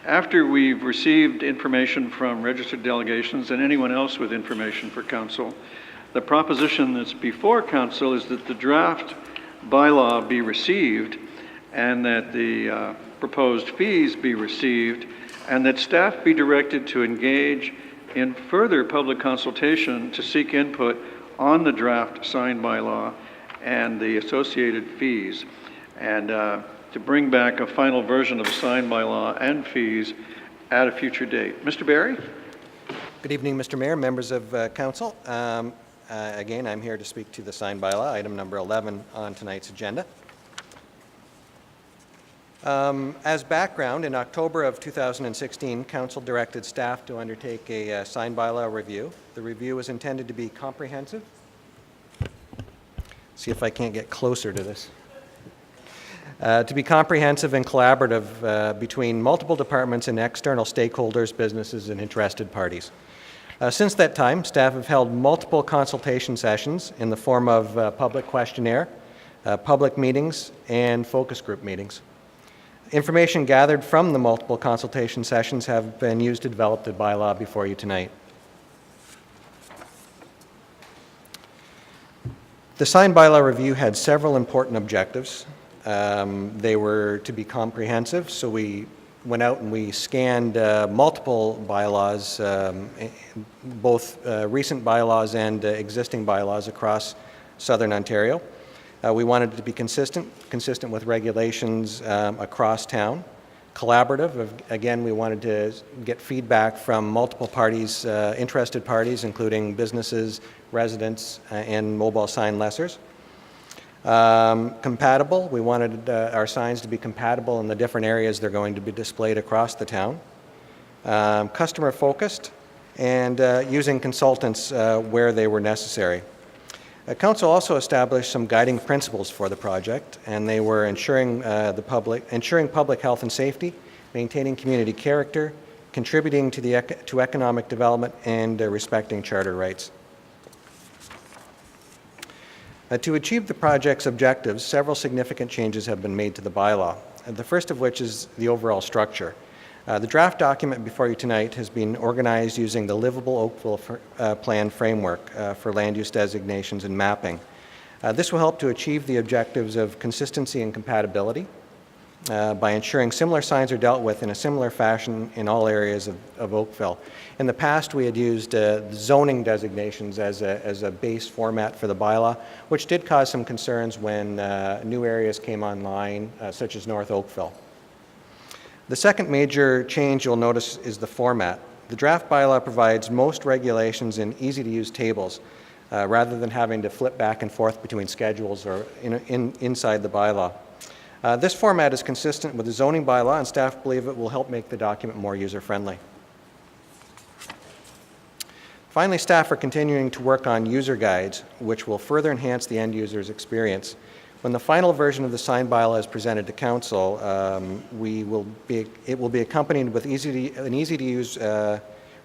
after we've received information from registered delegations and anyone else with information for council, the proposition that's before council is that the draft bylaw be received and that the proposed fees be received and that staff be directed to engage in further public consultation to seek input on the draft sign bylaw and the associated fees, and to bring back a final version of the sign bylaw and fees at a future date. Mr. Barry? Good evening, Mr. Mayor, members of council. Again, I'm here to speak to the sign bylaw, item number 11 on tonight's agenda. As background, in October of 2016, Council directed staff to undertake a sign bylaw review. The review was intended to be comprehensive. See if I can't get closer to this. To be comprehensive and collaborative between multiple departments and external stakeholders, businesses, and interested parties. Since that time, staff have held multiple consultation sessions in the form of public questionnaire, public meetings, and focus group meetings. Information gathered from the multiple consultation sessions have been used to develop the bylaw before you tonight. The sign bylaw review had several important objectives. They were to be comprehensive, so we went out and we scanned multiple bylaws, both recent bylaws and existing bylaws across Southern Ontario. We wanted it to be consistent with regulations across town. Collaborative, again, we wanted to get feedback from multiple parties, interested parties, including businesses, residents, and mobile sign lessors. Compatible, we wanted our signs to be compatible in the different areas they're going to be displayed across the town. Customer focused, and using consultants where they were necessary. Council also established some guiding principles for the project, and they were ensuring public health and safety, maintaining community character, contributing to economic development, and respecting charter rights. To achieve the project's objectives, several significant changes have been made to the bylaw, the first of which is the overall structure. The draft document before you tonight has been organized using the Livable Oakville Plan framework for land use designations and mapping. This will help to achieve the objectives of consistency and compatibility by ensuring similar signs are dealt with in a similar fashion in all areas of Oakville. In the past, we had used zoning designations as a base format for the bylaw, which did cause some concerns when new areas came online, such as North Oakville. The second major change you'll notice is the format. The draft bylaw provides most regulations in easy-to-use tables, rather than having to flip back and forth between schedules or inside the bylaw. This format is consistent with the zoning bylaw, and staff believe it will help make the document more user-friendly. Finally, staff are continuing to work on user guides, which will further enhance the end user's experience. When the final version of the sign bylaw is presented to council, it will be accompanied with an easy-to-use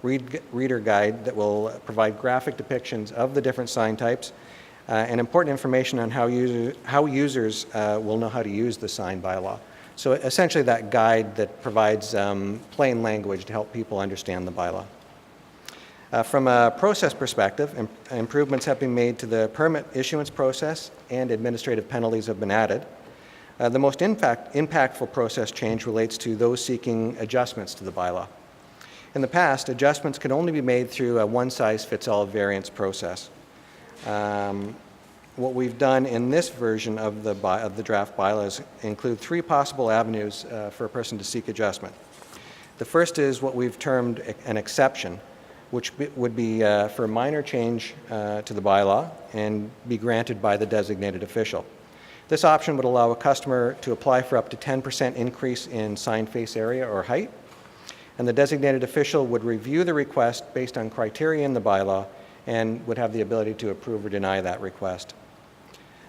reader guide that will provide graphic depictions of the different sign types and important information on how users will know how to use the sign bylaw. So essentially that guide that provides plain language to help people understand the bylaw. From a process perspective, improvements have been made to the permit issuance process and administrative penalties have been added. The most impactful process change relates to those seeking adjustments to the bylaw. In the past, adjustments could only be made through a one-size-fits-all variance process. What we've done in this version of the draft bylaws include three possible avenues for a person to seek adjustment. The first is what we've termed an exception, which would be for a minor change to the bylaw and be granted by the designated official. This option would allow a customer to apply for up to 10% increase in sign face area or height, and the designated official would review the request based on criteria in the bylaw and would have the ability to approve or deny that request.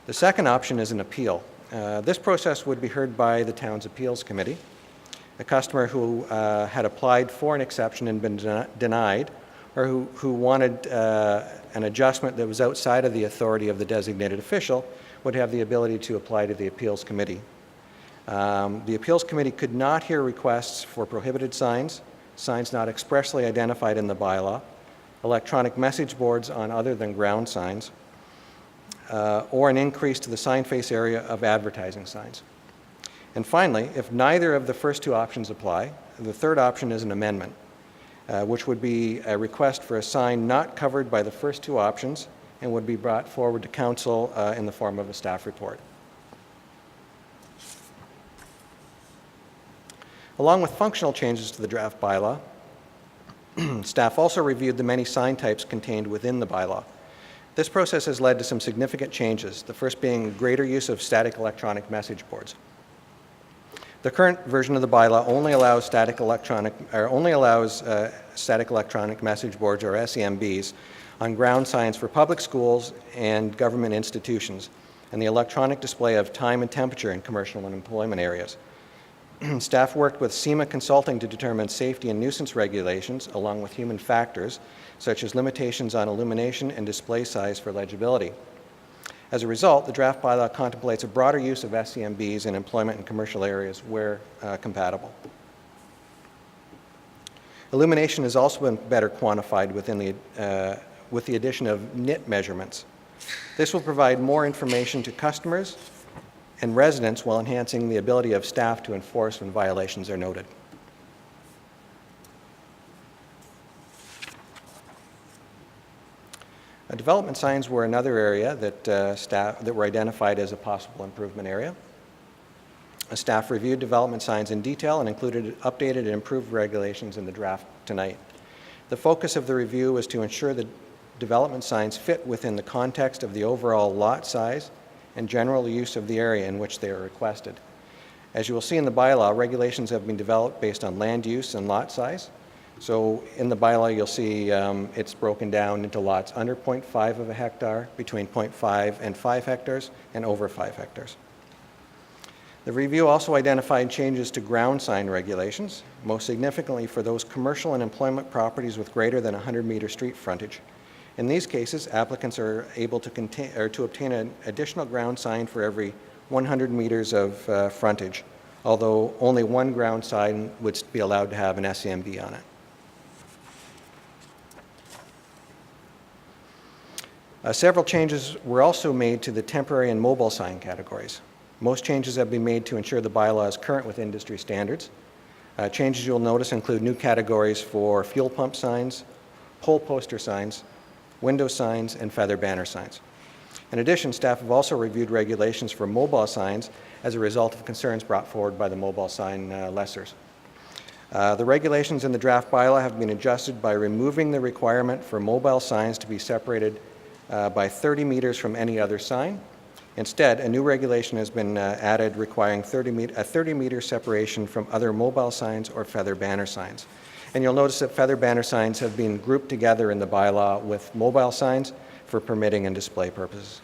The second option is an appeal. This process would be heard by the town's appeals committee. A customer who had applied for an exception and been denied, or who wanted an adjustment that was outside of the authority of the designated official, would have the ability to apply to the appeals committee. The appeals committee could not hear requests for prohibited signs, signs not expressly identified in the bylaw, electronic message boards on other than ground signs, or an increase to the sign face area of advertising signs. And finally, if neither of the first two options apply, the third option is an amendment, which would be a request for a sign not covered by the first two options and would be brought forward to council in the form of a staff report. Along with functional changes to the draft bylaw, staff also reviewed the many sign types contained within the bylaw. This process has led to some significant changes, the first being greater use of static electronic message boards. The current version of the bylaw only allows static electronic message boards, or SEMBs, on ground signs for public schools and government institutions, and the electronic display of time and temperature in commercial and employment areas. Staff worked with SEMA Consulting to determine safety and nuisance regulations, along with human factors, such as limitations on illumination and display size for legibility. As a result, the draft bylaw contemplates a broader use of SEMBs in employment and commercial areas where compatible. Illumination has also been better quantified with the addition of NIT measurements. This will provide more information to customers and residents while enhancing the ability of staff to enforce when violations are noted. Development signs were another area that were identified as a possible improvement area. Staff reviewed development signs in detail and included updated and improved regulations in the draft tonight. The focus of the review was to ensure that development signs fit within the context of the overall lot size and general use of the area in which they are requested. As you will see in the bylaw, regulations have been developed based on land use and lot size. So in the bylaw, you'll see it's broken down into lots under 0.5 of a hectare, between 0.5 and 5 hectares, and over 5 hectares. The review also identified changes to ground sign regulations, most significantly for those commercial and employment properties with greater than 100-meter street frontage. In these cases, applicants are able to obtain an additional ground sign for every 100 meters of frontage, although only one ground sign would be allowed to have an SEMB on it. Several changes were also made to the temporary and mobile sign categories. Most changes have been made to ensure the bylaw is current with industry standards. Changes you'll notice include new categories for fuel pump signs, pole poster signs, window signs, and feather banner signs. In addition, staff have also reviewed regulations for mobile signs as a result of concerns brought forward by the mobile sign lessors. The regulations in the draft bylaw have been adjusted by removing the requirement for mobile signs to be separated by 30 meters from any other sign. Instead, a new regulation has been added requiring a 30-meter separation from other mobile signs or feather banner signs. And you'll notice that feather banner signs have been grouped together in the bylaw with mobile signs for permitting and display purposes.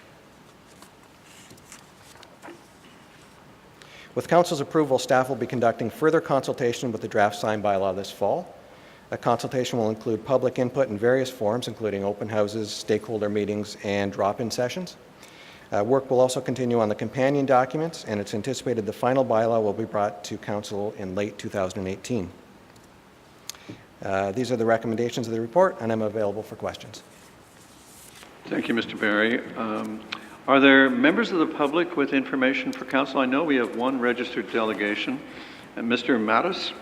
With Council's approval, staff will be conducting further consultation with the draft sign bylaw this fall. A consultation will include public input in various forms, including open houses, stakeholder meetings, and drop-in sessions. Work will also continue on the companion documents, and it's anticipated the final bylaw will be brought to Council in late 2018. These are the recommendations of the report, and I'm available for questions. Thank you, Mr. Barry. Are there members of the public with information for council? I know we have one registered delegation. And Mr. Mattis,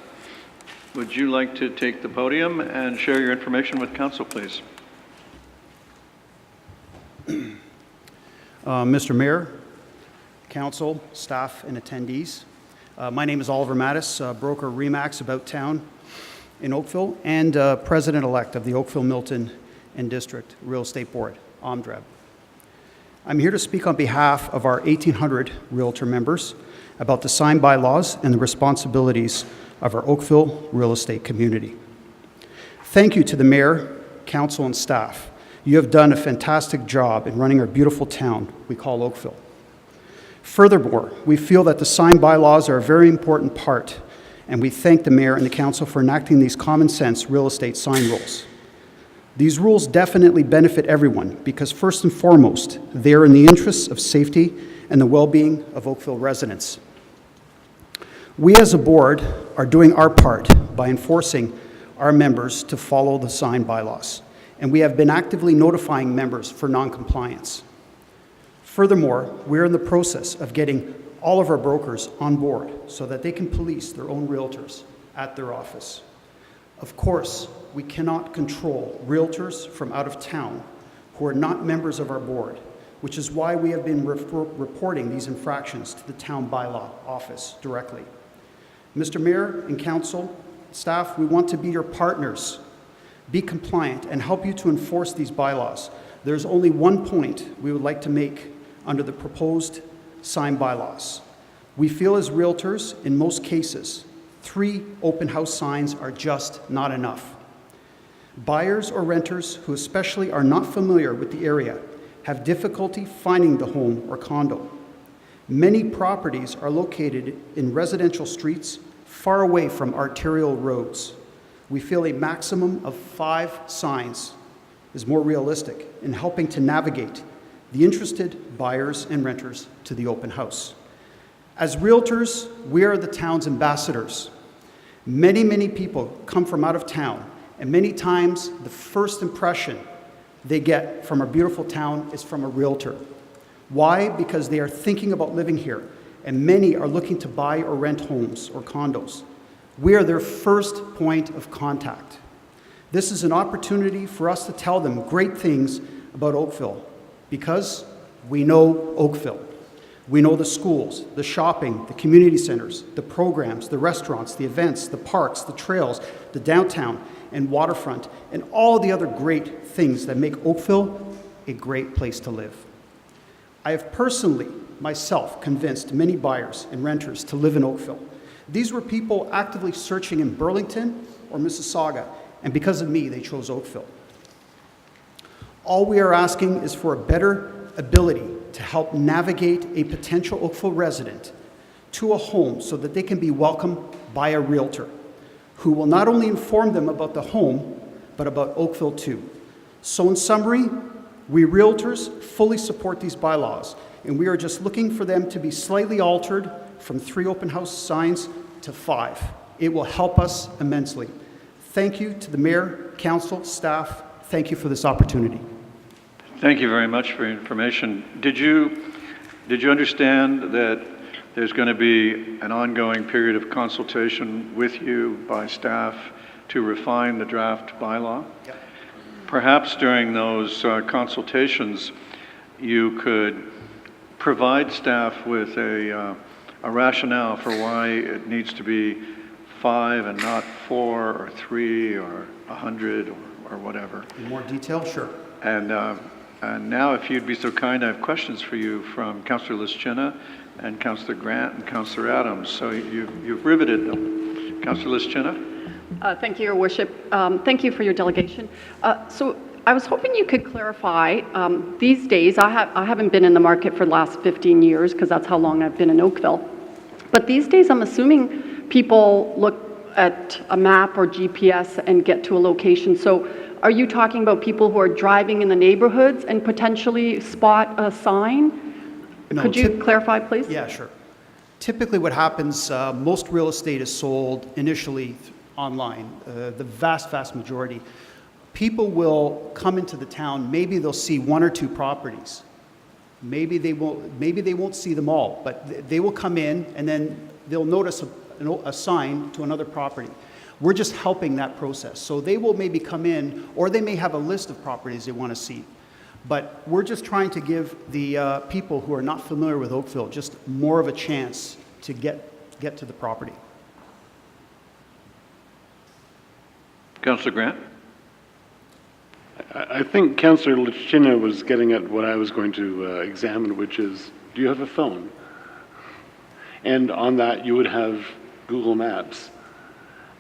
would you like to take the podium and share your information with council, please? Mr. Mayor, council, staff, and attendees. My name is Oliver Mattis, broker RE/MAX About Town in Oakville, and president-elect of the Oakville, Milton, and District Real Estate Board, OMDREB. I'm here to speak on behalf of our 1,800 Realtor members about the sign bylaws and the responsibilities of our Oakville real estate community. Thank you to the Mayor, Council, and staff. You have done a fantastic job in running our beautiful town we call Oakville. Furthermore, we feel that the sign bylaws are a very important part, and we thank the Mayor and the Council for enacting these common sense real estate sign rules. These rules definitely benefit everyone because first and foremost, they are in the interests of safety and the well-being of Oakville residents. We as a board are doing our part by enforcing our members to follow the sign bylaws, and we have been actively notifying members for non-compliance. Furthermore, we're in the process of getting all of our brokers on board so that they can police their own realtors at their office. Of course, we cannot control realtors from out of town who are not members of our board, which is why we have been reporting these infractions to the town bylaw office directly. Mr. Mayor and Council, staff, we want to be your partners, be compliant, and help you to enforce these bylaws. There's only one point we would like to make under the proposed sign bylaws. We feel as realtors, in most cases, 3 open house signs are just not enough. Buyers or renters who especially are not familiar with the area have difficulty finding the home or condo. Many properties are located in residential streets far away from arterial roads. We feel a maximum of 5 signs is more realistic in helping to navigate the interested buyers and renters to the open house. As realtors, we are the town's ambassadors. Many, many people come from out of town, and many times the first impression they get from our beautiful town is from a realtor. Why? Because they are thinking about living here, and many are looking to buy or rent homes or condos. We are their first point of contact. This is an opportunity for us to tell them great things about Oakville, because we know Oakville. We know the schools, the shopping, the community centers, the programs, the restaurants, the events, the parks, the trails, the downtown and waterfront, and all the other great things that make Oakville a great place to live. I have personally, myself, convinced many buyers and renters to live in Oakville. These were people actively searching in Burlington or Mississauga, and because of me, they chose Oakville. All we are asking is for a better ability to help navigate a potential Oakville resident to a home so that they can be welcomed by a realtor who will not only inform them about the home, but about Oakville too. So in summary, we realtors fully support these bylaws, and we are just looking for them to be slightly altered from 3 open house signs to 5. It will help us immensely. Thank you to the Mayor, Council, staff. Thank you for this opportunity. Thank you very much for your information. Did you understand that there's going to be an ongoing period of consultation with you by staff to refine the draft bylaw? Yep. Perhaps during those consultations, you could provide staff with a rationale for why it needs to be 5 and not 4 or 3 or 100 or whatever. In more detail, sure. And now, if you'd be so kind, I have questions for you from Councillor Lischina and Councillor Grant and Councillor Adams. So you've riveted them. Councillor Lischina? Thank you, Your Worship. Thank you for your delegation. So I was hoping you could clarify, these days, I haven't been in the market for the last 15 years because that's how long I've been in Oakville. But these days, I'm assuming people look at a map or GPS and get to a location. So are you talking about people who are driving in the neighborhoods and potentially spot a sign? No, Could you clarify, please? Yeah, sure. Typically what happens, most real estate is sold initially online, the vast majority. People will come into the town, maybe they'll see 1 or 2 properties. Maybe they won't see them all, but they will come in and then they'll notice a sign to another property. We're just helping that process. So they will maybe come in, or they may have a list of properties they want to see. But we're just trying to give the people who are not familiar with Oakville just more of a chance to get to the property. Councillor Grant? I think Councillor Lichina was getting at what I was going to examine, which is, do you have a phone? And on that, you would have Google Maps.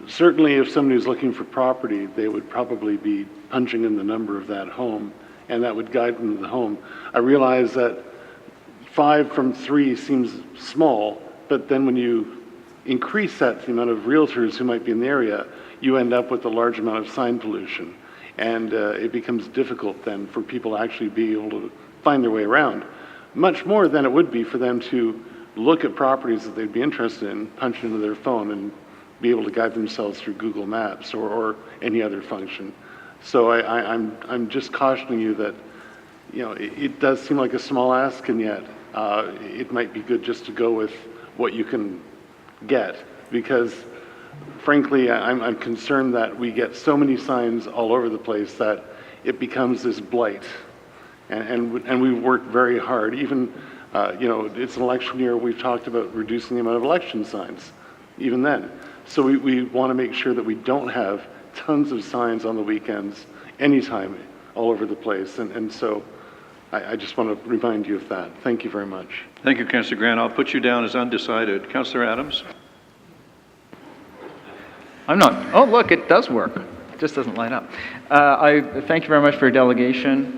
Certainly, if somebody was looking for property, they would probably be punching in the number of that home, and that would guide them to the home. I realize that 5 from 3 seems small, but then when you increase that, the amount of realtors who might be in the area, you end up with a large amount of sign pollution. And it becomes difficult then for people to actually be able to find their way around. Much more than it would be for them to look at properties that they'd be interested in, punch into their phone, and be able to guide themselves through Google Maps or any other function. So I'm just cautioning you that, you know, it does seem like a small ask, and yet it might be good just to go with what you can get, because frankly, I'm concerned that we get so many signs all over the place that it becomes this blight. And we've worked very hard. Even, you know, it's an election year, we've talked about reducing the amount of election signs, even then. So we want to make sure that we don't have tons of signs on the weekends, anytime, all over the place. And so I just want to remind you of that. Thank you very much. Thank you, Councillor Grant. I'll put you down as undecided. Councillor Adams? I'm not. Oh, look, it does work. It just doesn't light up. I thank you very much for your delegation.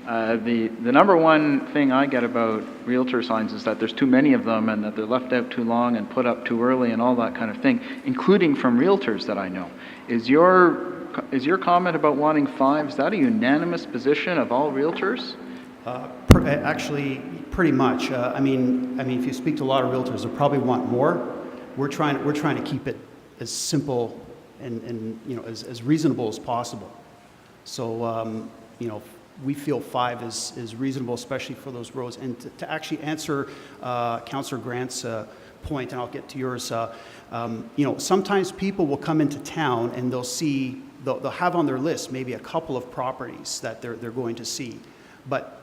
The number one thing I get about realtor signs is that there's too many of them and that they're left out too long and put up too early and all that kind of thing, including from realtors that I know. Is your comment about wanting 5, is that a unanimous position of all realtors? Actually, pretty much. I mean, if you speak to a lot of realtors, they'll probably want more. We're trying to keep it as simple and you know, as reasonable as possible. So you know, we feel 5 is reasonable, especially for those roads. And to actually answer Councillor Grant's point, and I'll get to yours, you know, sometimes people will come into town and they'll have on their list maybe a couple of properties that they're going to see, but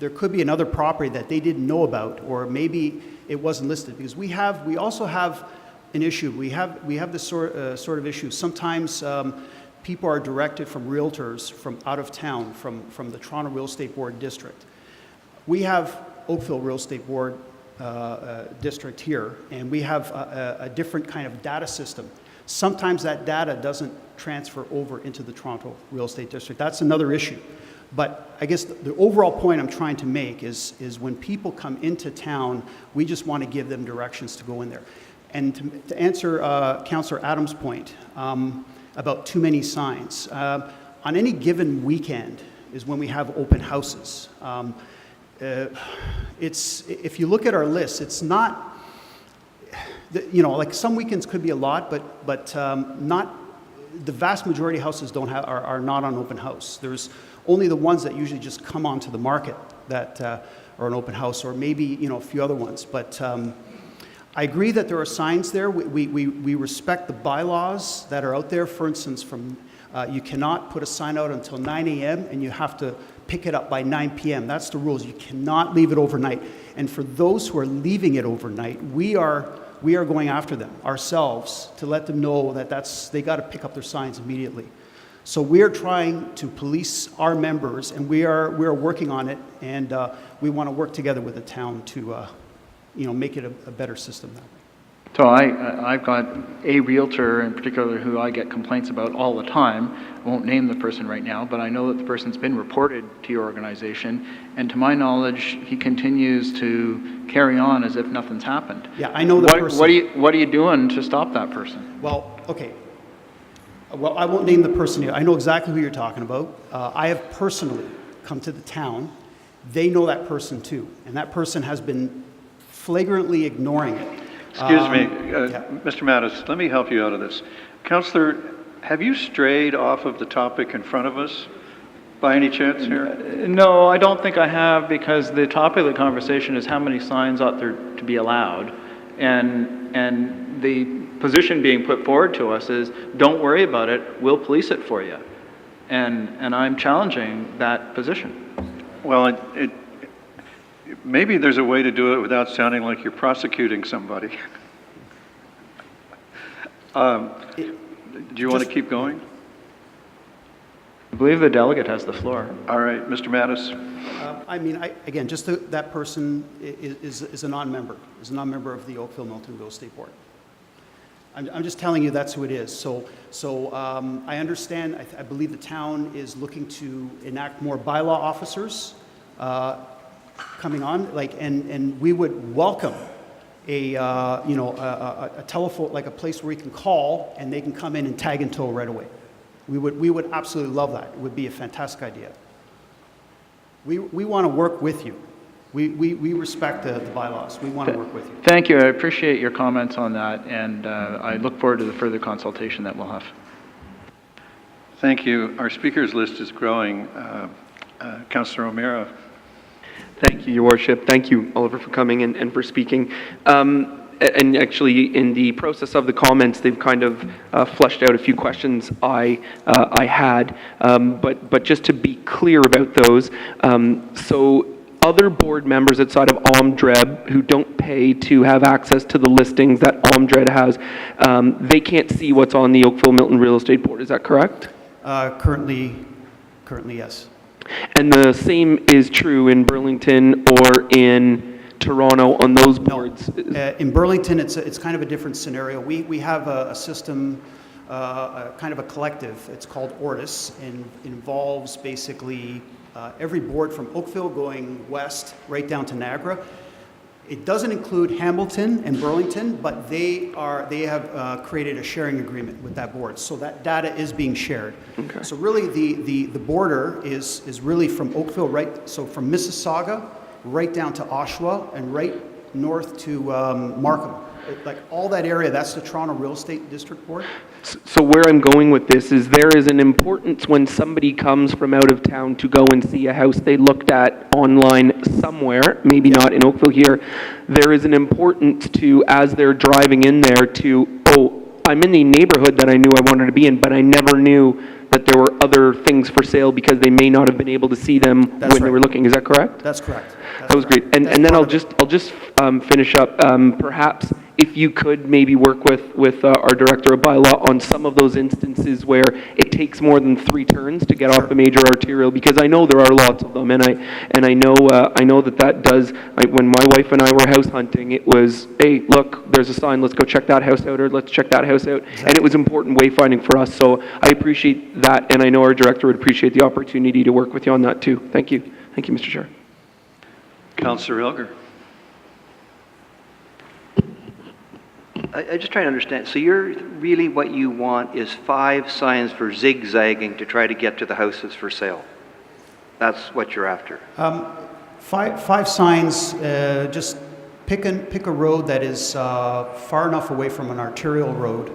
there could be another property that they didn't know about, or maybe it wasn't listed, because we also have an issue. We have this sort of issue. Sometimes people are directed from realtors from out of town, from the Toronto Real Estate Board district. We have Oakville Real Estate Board district here, and we have a different kind of data system. Sometimes that data doesn't transfer over into the Toronto Real Estate District. That's another issue. But I guess the overall point I'm trying to make is when people come into town, we just want to give them directions to go in there. And to answer Councillor Adams' point about too many signs, on any given weekend is when we have open houses. If you look at our list, it's not, you know, like some weekends could be a lot, but not, the vast majority of houses are not on open house. There's only the ones that usually just come onto the market that are an open house, or maybe, you know, a few other ones. But I agree that there are signs there. We respect the bylaws that are out there. For instance, you cannot put a sign out until 9 a.m. and you have to pick it up by 9 p.m. That's the rules. You cannot leave it overnight. And for those who are leaving it overnight, we are going after them ourselves to let them know that they got to pick up their signs immediately. So we are trying to police our members, and we are working on it, and we want to work together with the town to you know, make it a better system that way. So I've got a realtor in particular who I get complaints about all the time. I won't name the person right now, but I know that the person's been reported to your organization, and to my knowledge, he continues to carry on as if nothing's happened. Yeah, I know the person. What are you doing to stop that person? Well, okay. Well, I won't name the person here. I know exactly who you're talking about. I have personally come to the town. They know that person too, and that person has been flagrantly ignoring it. Excuse me, yeah. Mr. Mattis, let me help you out of this. Councillor, have you strayed off of the topic in front of us by any chance here? No, I don't think I have, because the topic of the conversation is how many signs ought there to be allowed, and the position being put forward to us is, don't worry about it, we'll police it for you. And I'm challenging that position. Well, maybe there's a way to do it without sounding like you're prosecuting somebody. Do you want to keep going? I believe the delegate has the floor. All right, Mr. Mattis. I mean, again, just that person is a non-member, of the Oakville Milton Real Estate Board. I'm just telling you that's who it is. So I understand, I believe the town is looking to enact more bylaw officers coming on, and we would welcome a telephone, like a place where we can call and they can come in and tag and tow right away. We would absolutely love that. It would be a fantastic idea. We want to work with you. We respect the bylaws. We want to work with you. Thank you. I appreciate your comments on that, and I look forward to the further consultation that we'll have. Thank you. Our speakers list is growing. Councillor O'Meara. Thank you, Your Worship. Thank you, Oliver, for coming and for speaking. And actually, in the process of the comments, they've kind of fleshed out a few questions I had. But just to be clear about those, so other board members outside of OMDREB who don't pay to have access to the listings that OMDREB has, they can't see what's on the Oakville Milton Real Estate Board. Is that correct? Currently, yes. And the same is true in Burlington or in Toronto on those boards? No. In Burlington, it's kind of a different scenario. We have a system, kind of a collective. It's called Ortis, and it involves basically every board from Oakville going west right down to Niagara. It doesn't include Hamilton and Burlington, but they have created a sharing agreement with that board, so that data is being shared. Okay. So really, the border is really from Oakville, right? So from Mississauga right down to Oshawa and right north to Markham. Like all that area, that's the Toronto Real Estate District Board. So where I'm going with this is there is an importance when somebody comes from out of town to go and see a house they looked at online somewhere, maybe not in Oakville here, there is an importance to, as they're driving in there, to, oh, I'm in the neighborhood that I knew I wanted to be in, but I never knew that there were other things for sale because they may not have been able to see them when they were looking. Is that correct? That's correct. That was great. And then I'll just finish up. Perhaps if you could maybe work with our director of bylaw on some of those instances where it takes more than 3 turns to get off the major arterial, because I know there are lots of them, and I know that does. When my wife and I were house hunting, it was, hey, look, there's a sign, let's go check that house out, or let's check that house out, and it was important wayfinding for us. So I appreciate that, and I know our director would appreciate the opportunity to work with you on that too. Thank you, Mr. Chair. Councillor Elger. I just try to understand. So you're really, what you want is 5 signs for zigzagging to try to get to the houses for sale. That's what you're after. 5 signs. Just pick a road that is far enough away from an arterial road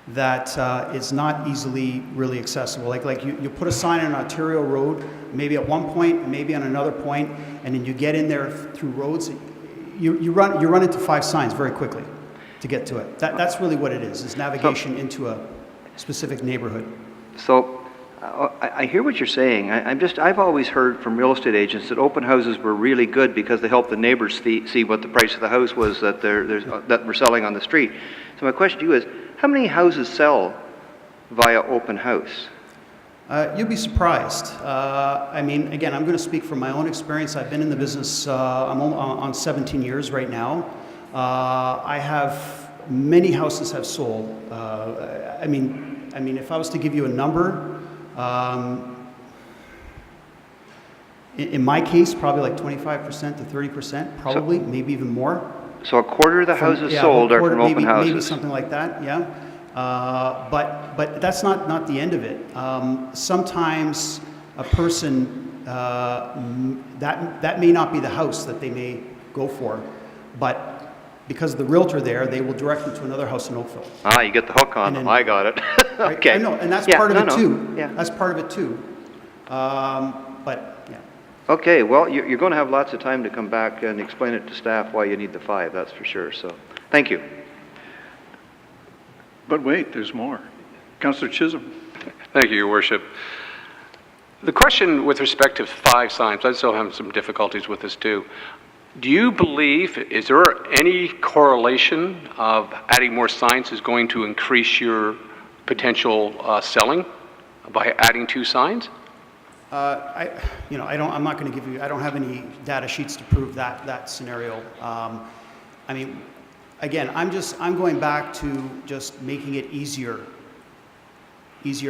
that is not easily really accessible. Like you put a sign on an arterial road, maybe at one point, maybe on another point, and then you get in there through roads. You run into 5 signs very quickly to get to it. That's really what it is navigation into a specific neighborhood. So I hear what you're saying. I've always heard from real estate agents that open houses were really good because they helped the neighbors see what the price of the house was that we're selling on the street. So my question to you is, how many houses sell via open house? You'd be surprised. I mean, again, I'm going to speak from my own experience. I've been in the business, I'm on 17 years right now. I have, many houses have sold. I mean, if I was to give you a number, in my case, probably like 25% to 30%, probably, maybe even more. So a quarter of the houses sold are from open houses? Maybe something like that, yeah. But that's not the end of it. Sometimes a person, that may not be the house that they may go for, but because of the realtor there, they will direct them to another house in Oakville. Ah, you get the hook on them. I got it. Okay. I know, and that's part of it too. Yeah. That's part of it too. But yeah. Okay, well, you're going to have lots of time to come back and explain it to staff why you need the 5, that's for sure. So, thank you. But wait, there's more. Councillor Chisholm. Thank you, Your Worship. The question with respect to 5 signs, I still have some difficulties with this too. Do you believe, is there any correlation of adding more signs is going to increase your potential selling by adding 2 signs? I'm not going to give you, I don't have any data sheets to prove that scenario. I mean, again, I'm going back to just making it easier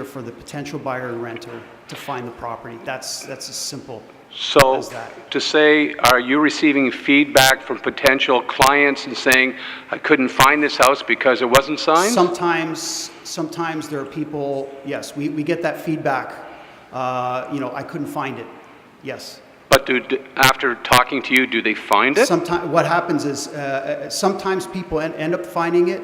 for the potential buyer and renter to find the property. That's as simple as that. To say, are you receiving feedback from potential clients and saying, I couldn't find this house because it wasn't signed? Sometimes there are people, yes, we get that feedback. I couldn't find it. Yes. But after talking to you, do they find it? What happens is sometimes people end up finding it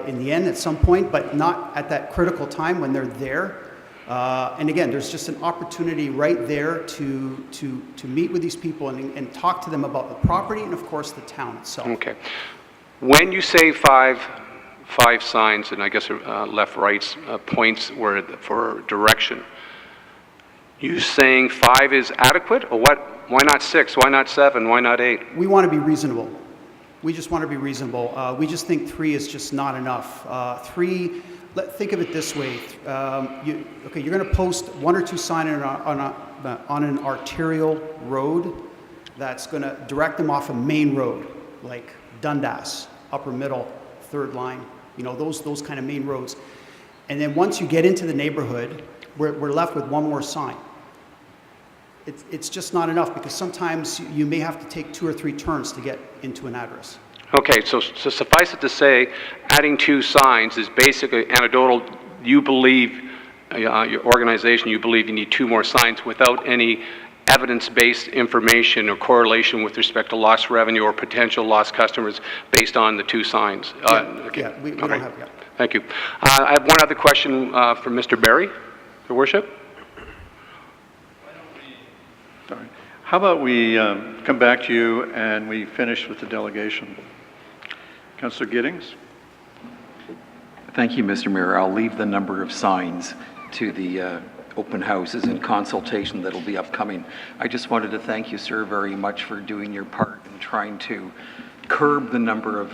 in the end at some point, but not at that critical time when they're there. And again, there's just an opportunity right there to meet with these people and talk to them about the property and, of course, the town itself. Okay. When you say five signs, and I guess left, right points were for direction, you saying 5 is adequate, or what? Why not 6? Why not 7? Why not 8? We want to be reasonable. We just want to be reasonable. We just think 3 is just not enough. 3, think of it this way. You're going to post 1 or 2 signs on an arterial road that's going to direct them off a main road, like Dundas, Upper Middle, Third Line, those kind of main roads. And then once you get into the neighborhood, we're left with 1 more sign. It's just not enough, because sometimes you may have to take 2 or 3 turns to get into an address. Okay, so suffice it to say, adding 2 signs is basically anecdotal. You believe, your organization, you believe you need 2 more signs without any evidence-based information or correlation with respect to lost revenue or potential lost customers based on the 2 signs. We don't have that. Thank you. I have one other question for Mr. Barry, Your Worship. Sorry. How about we come back to you and we finish with the delegation? Councillor Giddings? Thank you, Mr. Mayor. I'll leave the number of signs to the open houses and consultation that'll be upcoming. I just wanted to thank you, sir, very much for doing your part in trying to curb the number of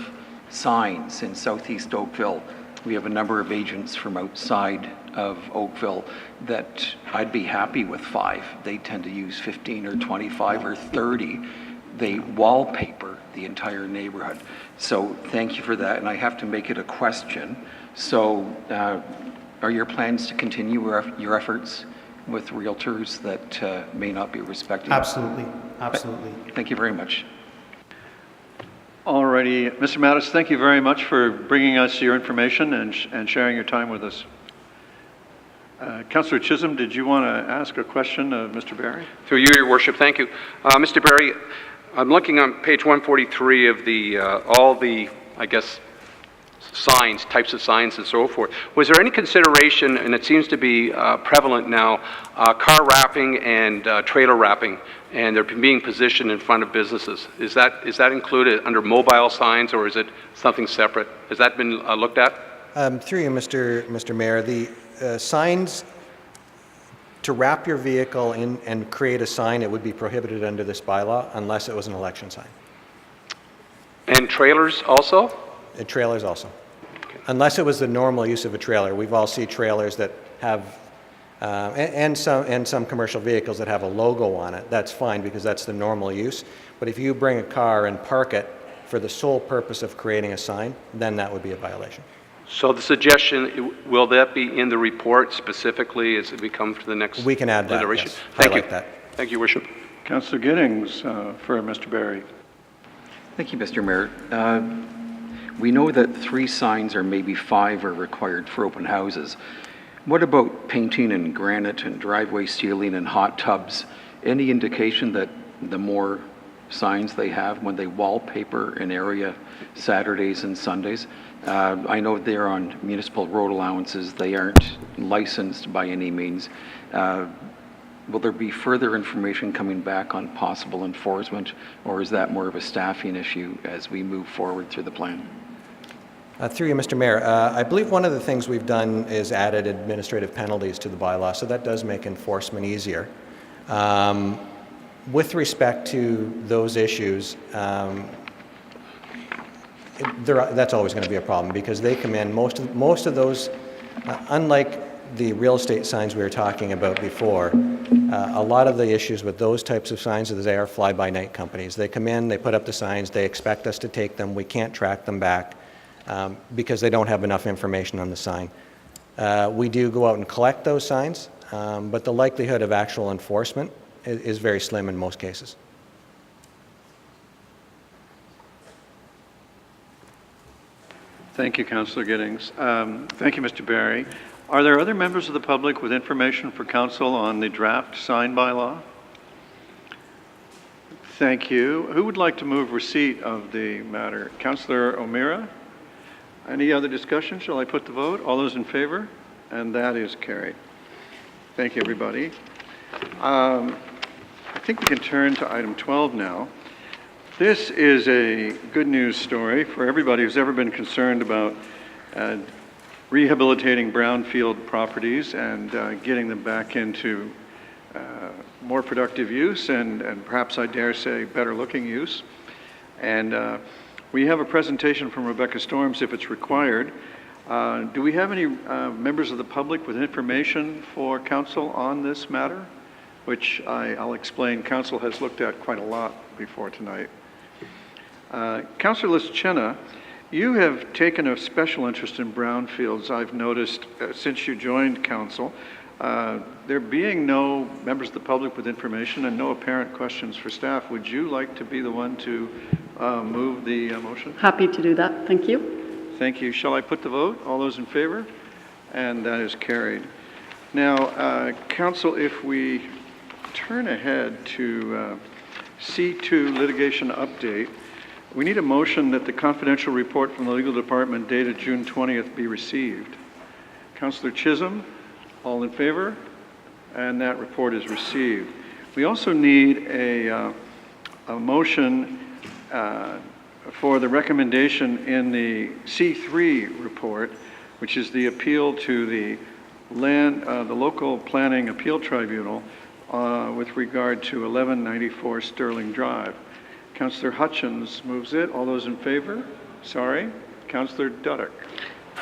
signs in Southeast Oakville. We have a number of agents from outside of Oakville that I'd be happy with 5. They tend to use 15 or 25 or 30. They wallpaper the entire neighborhood. So thank you for that, and I have to make it a question. So are your plans to continue your efforts with realtors that may not be respected? Absolutely, absolutely. Thank you very much. Alrighty, Mr. Mattis, thank you very much for bringing us your information and sharing your time with us. Councillor Chisholm, did you want to ask a question of Mr. Barry? Through you, Your Worship, thank you. Mr. Barry, I'm looking on page 143 of the all the, I guess, signs, types of signs and so forth. Was there any consideration, and it seems to be prevalent now, car wrapping and trailer wrapping, and they're being positioned in front of businesses? Is that included under mobile signs, or is it something separate? Has that been looked at? Through you, Mr. Mayor, the signs, to wrap your vehicle in and create a sign, it would be prohibited under this bylaw unless it was an election sign. And trailers also? Trailers also. Okay. Unless it was the normal use of a trailer. We've all seen trailers that have, and some commercial vehicles that have a logo on it. That's fine because that's the normal use. But if you bring a car and park it for the sole purpose of creating a sign, then that would be a violation. So the suggestion, will that be in the report specifically as we come to the next We can add that, iteration? yes. Thank Highlight you. that. Thank you, Worship. Councillor Giddings for Mr. Barry. Thank you, Mr. Mayor. We know that 3 signs or maybe 5 are required for open houses. What about painting and granite and driveway sealing and hot tubs? Any indication that the more signs they have when they wallpaper an area Saturdays and Sundays? I know they're on municipal road allowances. They aren't licensed by any means. Will there be further information coming back on possible enforcement, or is that more of a staffing issue as we move forward through the plan? Through you, Mr. Mayor, I believe one of the things we've done is added administrative penalties to the bylaw, so that does make enforcement easier. With respect to those issues, that's always going to be a problem because they come in. Most of those, unlike the real estate signs we were talking about before, a lot of the issues with those types of signs is they are fly-by-night companies. They come in, they put up the signs, they expect us to take them, we can't track them back because they don't have enough information on the sign. We do go out and collect those signs, but the likelihood of actual enforcement is very slim in most cases. Thank you, Councillor Giddings. Thank you, Mr. Barry. Are there other members of the public with information for council on the draft sign bylaw? Thank you. Who would like to move receipt of the matter? Councillor O'Meara? Any other discussion? Shall I put the vote? All those in favor? And that is carried. Thank you, everybody. I think we can turn to item 12 now. This is a good news story for everybody who's ever been concerned about rehabilitating brownfield properties and getting them back into more productive use and perhaps, I dare say, better looking use. And we have a presentation from Rebecca Storms if it's required. Do we have any members of the public with information for council on this matter? Which I'll explain, council has looked at quite a lot before tonight. Councillor Lischenna, you have taken a special interest in brownfields, I've noticed, since you joined council. There being no members of the public with information and no apparent questions for staff, would you like to be the one to move the motion? Happy to do that. Thank you. Thank you. Shall I put the vote? All those in favor? And that is carried. Now, council, if we turn ahead to C2 litigation update, we need a motion that the confidential report from the legal department dated June 20th be received. Councillor Chisholm, all in favor? And that report is received. We also need a motion for the recommendation in the C3 report, which is the appeal to the local planning appeal tribunal with regard to 1194 Sterling Drive. Councillor Hutchins moves it. All those in favor? Sorry. Councillor Duddick.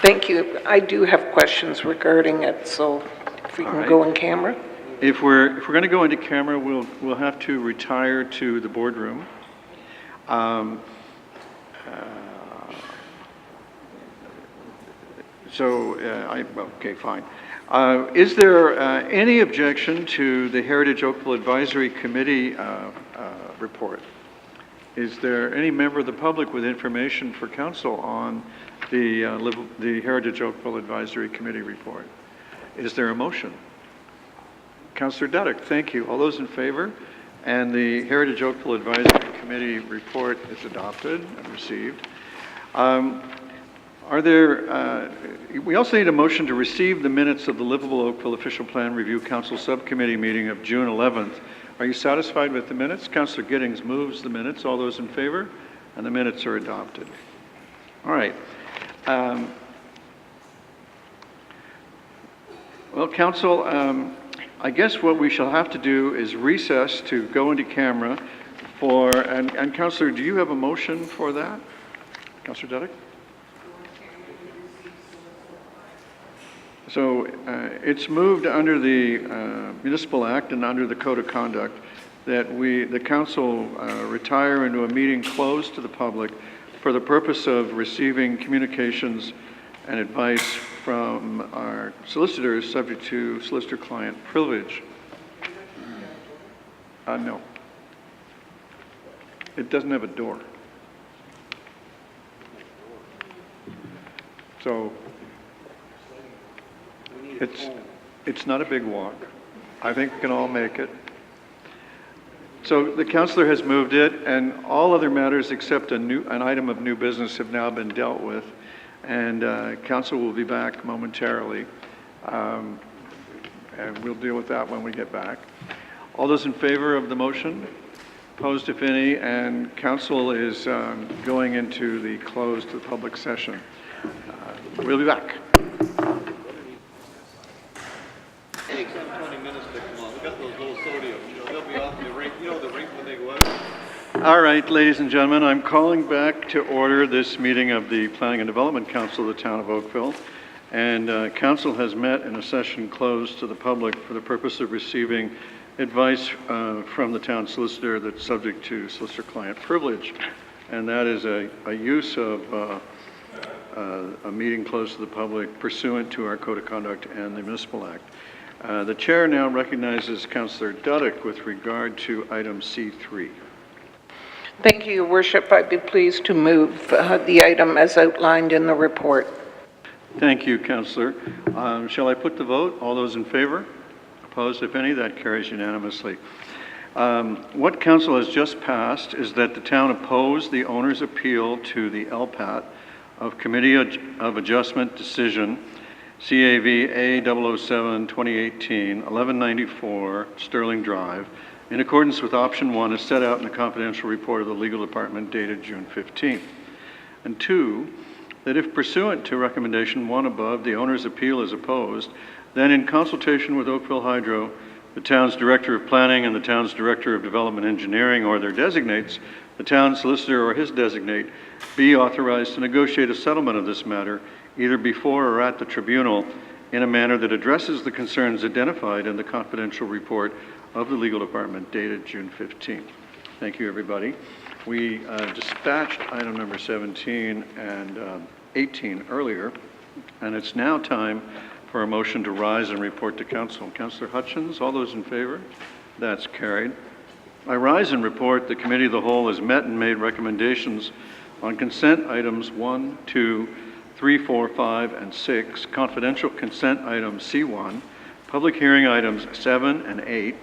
Thank you. I do have questions regarding it, so if we can go in camera. If we're going to go into camera, we'll have to retire to the boardroom. Okay, fine. Is there any objection to the Heritage Oakville Advisory Committee report? Is there any member of the public with information for council on the Heritage Oakville Advisory Committee report? Is there a motion? Councillor Duddick, thank you. All those in favor? And the Heritage Oakville Advisory Committee report is adopted and received. We also need a motion to receive the minutes of the Livable Oakville Official Plan Review Council Subcommittee meeting of June 11th. Are you satisfied with the minutes? Councillor Giddings moves the minutes. All those in favor? And the minutes are adopted. All right. Well, council, I guess what we shall have to do is recess to go into camera for, and Councillor, do you have a motion for that? Councillor Duddick? So it's moved under the Municipal Act and under the Code of Conduct that the council retire into a meeting closed to the public for the purpose of receiving communications and advice from our solicitors subject to solicitor-client privilege. No. It doesn't have a door. So it's not a big walk. I think we can all make it. So the councillor has moved it, and all other matters except an item of new business have now been dealt with. And council will be back momentarily. And we'll deal with that when we get back. All those in favor of the motion? Opposed, if any, and council is going into the closed public session. We'll be back. Takes them 20 minutes to come on. We got those little sodium. They'll be off the rink. You know the rink when they go out? All right, ladies and gentlemen, I'm calling back to order this meeting of the Planning and Development Council of the Town of Oakville. And council has met in a session closed to the public for the purpose of receiving advice from the town solicitor that's subject to solicitor-client privilege. And that is a use of a meeting closed to the public pursuant to our Code of Conduct and the Municipal Act. The chair now recognizes Councillor Duddick with regard to item C3. Thank you, Your Worship. I'd be pleased to move the item as outlined in the report. Thank you, Councillor. Shall I put the vote? All those in favor? Opposed, if any? That carries unanimously. What Council has just passed is that the town oppose the owner's appeal to the LPAT of Committee of Adjustment Decision CAV A007 2018 1194 Sterling Drive in accordance with option 1 as set out in the confidential report of the legal department dated June 15th. And 2, that if pursuant to recommendation 1 above, the owner's appeal is opposed, then in consultation with Oakville Hydro, the town's Director of Planning and the town's Director of Development Engineering or their designates, the town solicitor or his designate, be authorized to negotiate a settlement of this matter either before or at the tribunal in a manner that addresses the concerns identified in the confidential report of the legal department dated June 15th. Thank you, everybody. We dispatched item number 17 and 18 earlier, and it's now time for a motion to rise and report to council. Councillor Hutchins, all those in favor? That's carried. I rise and report the Committee of the Whole has met and made recommendations on consent items 1, 2, 3, 4, 5, and 6, confidential consent item C1, public hearing items 7 and 8,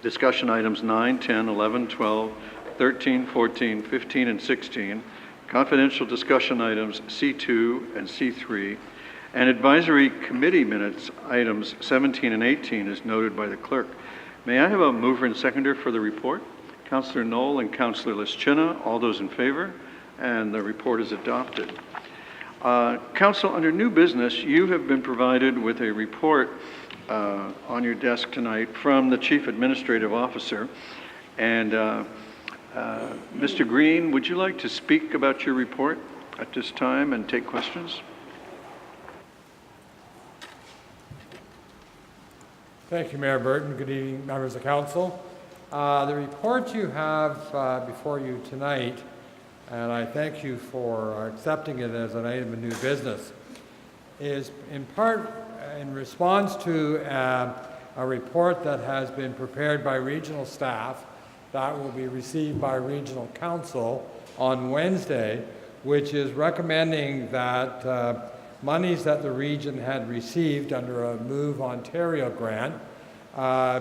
discussion items 9, 10, 11, 12, 13, 14, 15, and 16, confidential discussion items C2 and C3, and advisory committee minutes items 17 and 18 as noted by the clerk. May I have a mover and seconder for the report? Councillor Knoll and Councillor Lischina, all those in favor? And the report is adopted. Council, under new business, you have been provided with a report on your desk tonight from the Chief Administrative Officer. And Mr. Green, would you like to speak about your report at this time and take questions? Thank you, Mayor Burton. Good evening, members of council. The report you have before you tonight, and I thank you for accepting it as an item of new business, is in part in response to a report that has been prepared by regional staff that will be received by regional council on Wednesday, which is recommending that monies that the region had received under a Move Ontario grant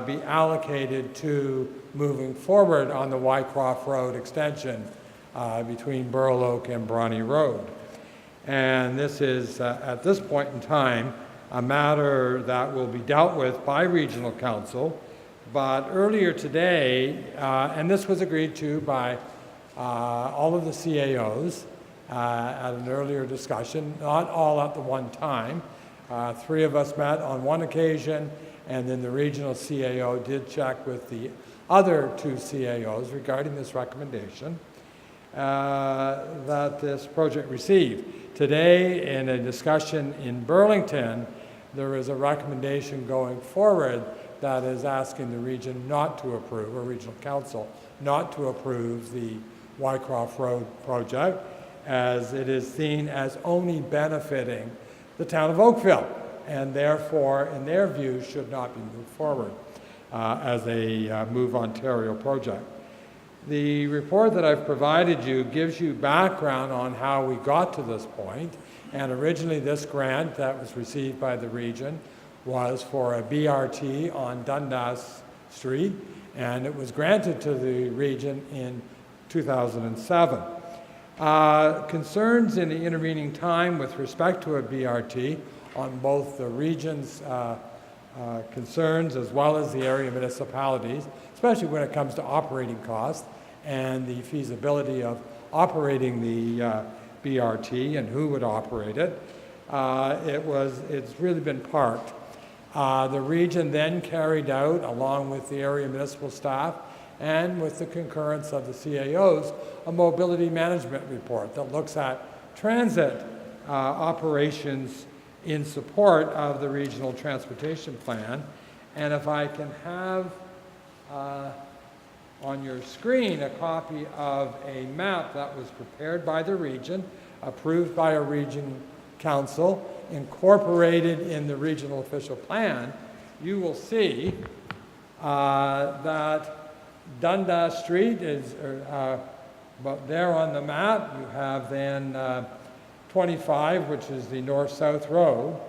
be allocated to moving forward on the Wycroft Road extension between Burl Oak and Bronte Road. And this is, at this point in time, a matter that will be dealt with by regional council. But earlier today, and this was agreed to by all of the CAOs at an earlier discussion, not all at the one time. 3 of us met on one occasion, and then the regional CAO did check with the other 2 CAOs regarding this recommendation that this project received. Today, in a discussion in Burlington, there is a recommendation going forward that is asking the region not to approve, or regional council not to approve the Wycroft Road project, as it is seen as only benefiting the town of Oakville, and therefore, in their view, should not be moved forward as a Move Ontario project. The report that I've provided you gives you background on how we got to this point, and originally this grant that was received by the region was for a BRT on Dundas Street, and it was granted to the region in 2007. Concerns in the intervening time with respect to a BRT on both the region's concerns as well as the area municipalities, especially when it comes to operating costs and the feasibility of operating the BRT and who would operate it. It's really been parked. The region then carried out, along with the area municipal staff and with the concurrence of the CAOs, a mobility management report that looks at transit operations in support of the regional transportation plan. And if I can have on your screen a copy of a map that was prepared by the region, approved by a region council, incorporated in the regional official plan, you will see that Dundas Street is about there on the map. You have then 25, which is the north-south road,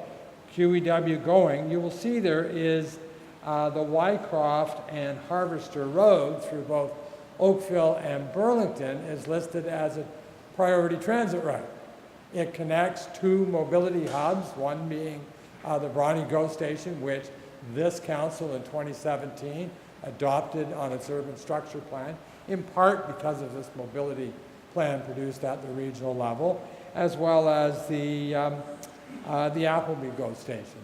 QEW going. You will see there is the Wycroft and Harvester Road through both Oakville and Burlington is listed as a priority transit route. It connects two mobility hubs, one being the Bronte GO station, which this council in 2017 adopted on its urban structure plan, in part because of this mobility plan produced at the regional level, as well as the Appleby GO station.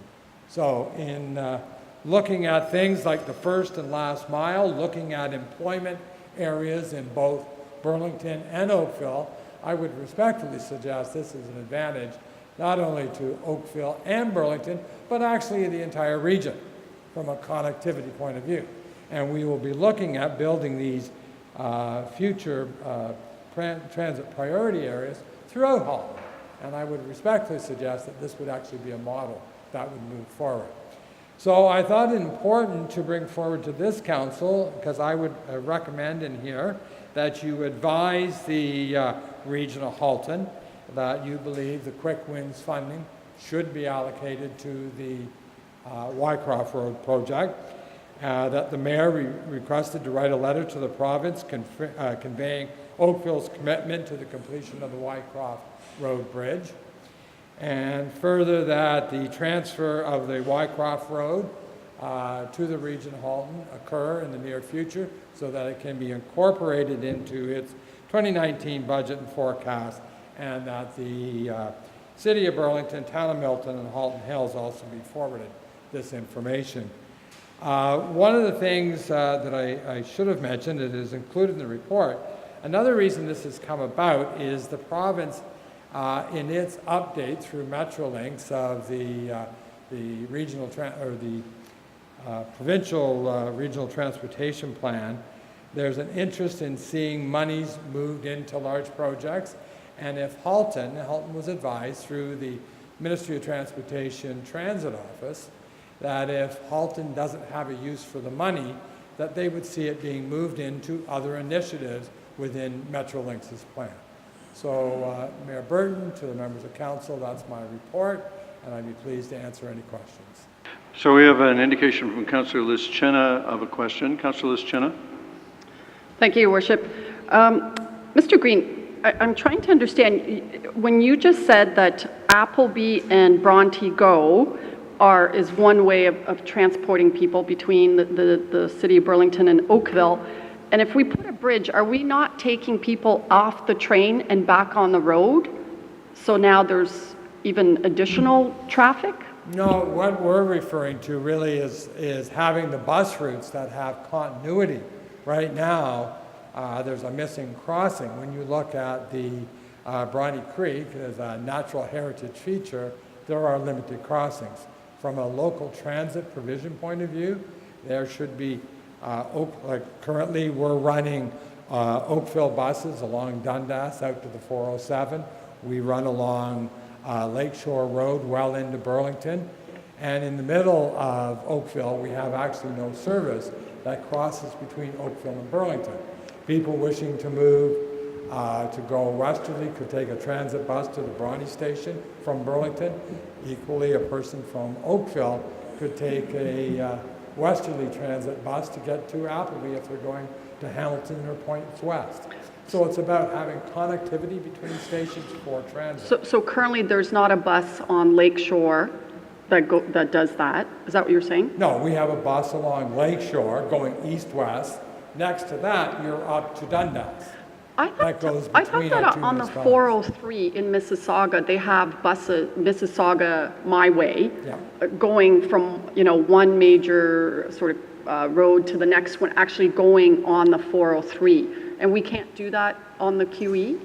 So in looking at things like the first and last mile, looking at employment areas in both Burlington and Oakville, I would respectfully suggest this is an advantage not only to Oakville and Burlington, but actually the entire region from a connectivity point of view. And we will be looking at building these future transit priority areas throughout Holland. And I would respectfully suggest that this would actually be a model that would move forward. So I thought it important to bring forward to this council, because I would recommend in here that you advise the region of Halton that you believe the quick wins funding should be allocated to the Wycroft Road project, that the mayor requested to write a letter to the province conveying Oakville's commitment to the completion of the Wycroft Road Bridge, and further that the transfer of the Wycroft Road to the region of Halton occur in the near future so that it can be incorporated into its 2019 budget and forecast, and that the City of Burlington, Town of Milton, and Halton Hills also be forwarded this information. One of the things that I should have mentioned, it is included in the report, another reason this has come about is the province in its update through Metrolinx of the regional provincial regional transportation plan. There's an interest in seeing monies moved into large projects, and if Halton was advised through the Ministry of Transportation Transit Office that if Halton doesn't have a use for the money, that they would see it being moved into other initiatives within Metrolinx's plan. So Mayor Burton, to the members of council, that's my report, and I'd be pleased to answer any questions. So we have an indication from Councillor Lischenna of a question. Councillor Lischenna. Thank you, Your Worship. Mr. Green, I'm trying to understand, when you just said that Appleby and Bronte GO is one way of transporting people between the city of Burlington and Oakville, and if we put a bridge, are we not taking people off the train and back on the road? So now there's even additional traffic? No, what we're referring to really is having the bus routes that have continuity. Right now, there's a missing crossing. When you look at the Bronte Creek as a natural heritage feature, there are limited crossings. From a local transit provision point of view, there should be, currently we're running Oakville buses along Dundas out to the 407. We run along Lakeshore Road well into Burlington. And in the middle of Oakville, we have actually no service that crosses between Oakville and Burlington. People wishing to move to go westerly could take a transit bus to the Bronte station from Burlington. Equally, a person from Oakville could take a westerly transit bus to get to Appleby if they're going to Hamilton or Points West. So it's about having connectivity between stations for transit. So currently there's not a bus on Lakeshore that does that? Is that what you're saying? No, we have a bus along Lakeshore going east-west. Next to that, you're up to Dundas. I thought that on the 403 in Mississauga, they have buses, Mississauga My Way, going from, one major sort of road to the next one, actually going on the 403. And we can't do that on the QE?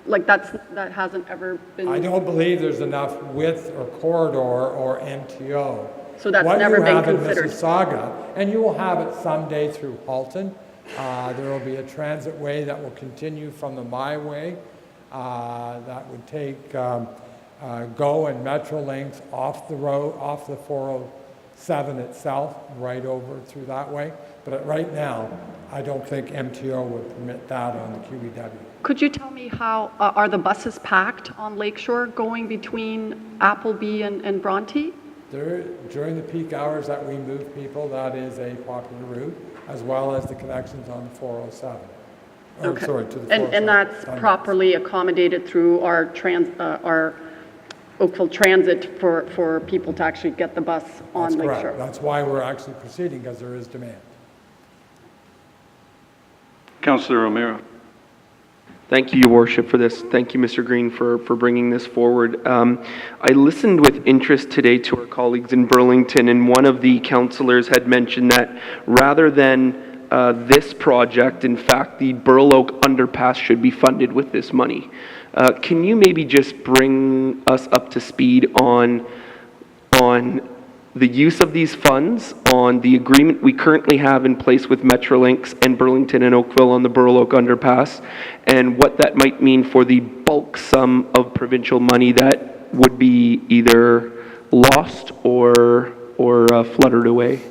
Like that hasn't ever been... I don't believe there's enough width or corridor or MTO. So that's never been considered. What you have in Mississauga, and you will have it someday through Halton, there will be a transit way that will continue from the My Way that would take GO and Metrolinx off the road, off the 407 itself, right over through that way. But right now, I don't think MTO would permit that on the QEW. Could you tell me how, are the buses packed on Lakeshore going between Appleby and Bronte? During the peak hours that we move people, that is a popular route, as well as the connections on the 407. Okay. Sorry, to the 407. And that's properly accommodated through our Oakville Transit for people to actually get the bus on That's Lakeshore? correct. That's why we're actually proceeding, because there is demand. Councillor Romero. Thank you, Your Worship, for this. Thank you, Mr. Green, for bringing this forward. I listened with interest today to our colleagues in Burlington, and one of the councillors had mentioned that rather than this project, in fact, the Burl Oak underpass should be funded with this money. Can you maybe just bring us up to speed on the use of these funds, on the agreement we currently have in place with Metrolinx and Burlington and Oakville on the Burl Oak underpass, and what that might mean for the bulk sum of provincial money that would be either lost or fluttered away?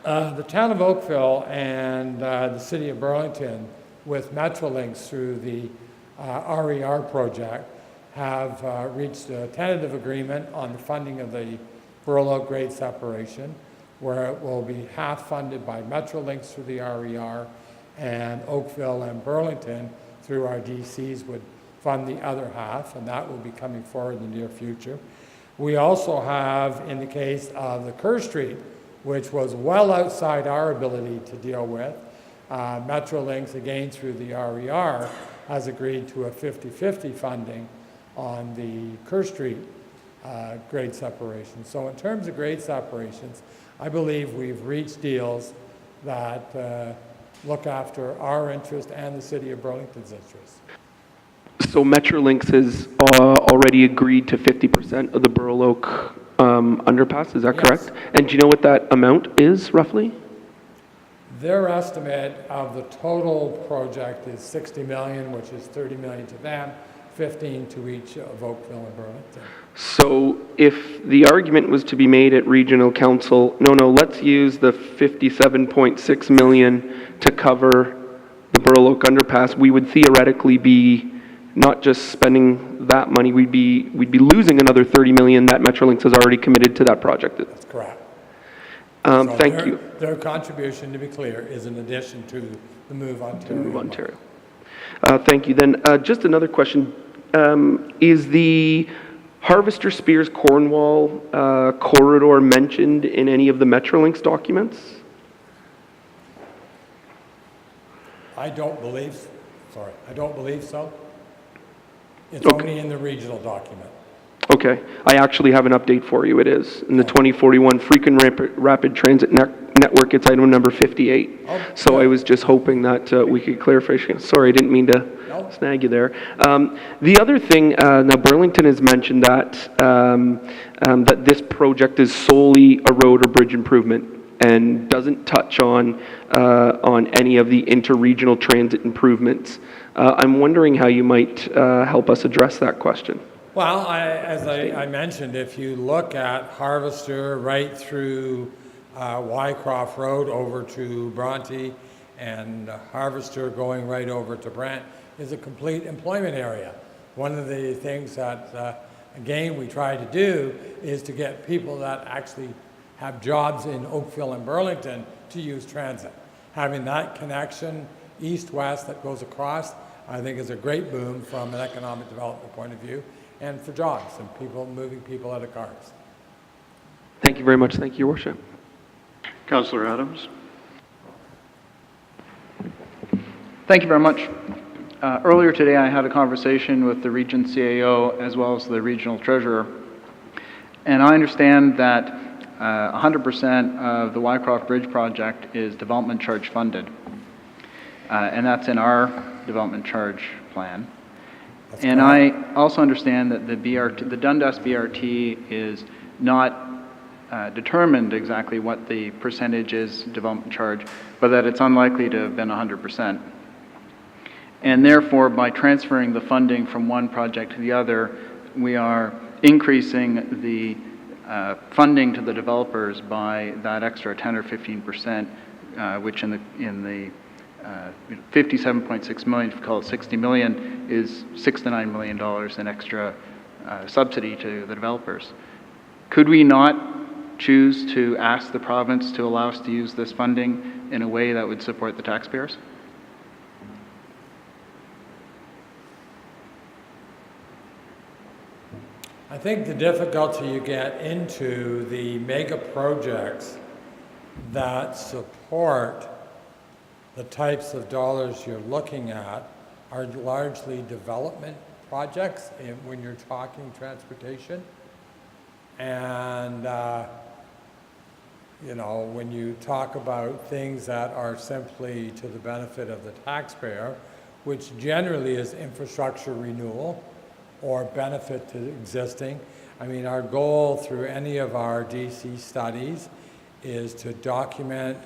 The town of Oakville and the city of Burlington, with Metrolinx through the RER project, have reached a tentative agreement on the funding of the Burl Oak grade separation, where it will be half funded by Metrolinx through the RER, and Oakville and Burlington through our DCs would fund the other half, and that will be coming forward in the near future. We also have, in the case of the Kerr Street, which was well outside our ability to deal with, Metrolinx, again through the RER, has agreed to a 50-50 funding on the Kerr Street grade separation. So in terms of grade separations, I believe we've reached deals that look after our interest and the city of Burlington's interest. So Metrolinx has already agreed to 50% of the Burl Oak underpass, is that correct? And do you know what that amount is, roughly? Their estimate of the total project is 60 million, which is 30 million to them, 15 to each of Oakville and Burlington. So if the argument was to be made at regional council, no, let's use the 57.6 million to cover the Burl Oak underpass, we would theoretically be not just spending that money, we'd be losing another 30 million that Metrolinx has already committed to that project. That's correct. Thank you. Their contribution, to be clear, is in addition to the Move Ontario. Thank you. Then just another question. Is the Harvester Spears Cornwall corridor mentioned in any of the Metrolinx documents? I don't believe so. It's only in the regional document. Okay. I actually have an update for you. It is. In the 2041 Frequent Rapid Transit Network, it's item number 58. So I was just hoping that we could clarify. Sorry, I didn't mean to snag you there. The other thing, now Burlington has mentioned that, that this project is solely a road or bridge improvement and doesn't touch on any of the interregional transit improvements. I'm wondering how you might help us address that question. Well, as I mentioned, if you look at Harvester right through Wycroft Road over to Bronte, and Harvester going right over to Brant, is a complete employment area. One of the things that, again, we try to do is to get people that actually have jobs in Oakville and Burlington to use transit. Having that connection east-west that goes across, I think is a great boom from an economic development point of view, and for jobs and people moving people out of cars. Thank you very much. Thank you, Your Worship. Councillor Adams. Thank you very much. Earlier today, I had a conversation with the Region CAO as well as the Regional Treasurer, and I understand that 100% of the Wycroft Bridge project is development charge funded, and that's in our development charge plan. And I also understand that the Dundas BRT is not determined exactly what the percentage is development charge, but that it's unlikely to have been 100%. And therefore, by transferring the funding from one project to the other, we are increasing the funding to the developers by that extra 10 or 15%, which in the 57.6 million, if you call it 60 million, is $6 to $9 million in extra subsidy to the developers. Could we not choose to ask the province to allow us to use this funding in a way that would support the taxpayers? I think the difficulty you get into the mega projects that support the types of dollars you're looking at are largely development projects when you're talking transportation. And, you know, when you talk about things that are simply to the benefit of the taxpayer, which generally is infrastructure renewal or benefit to existing. I mean, our goal through any of our DC studies is to document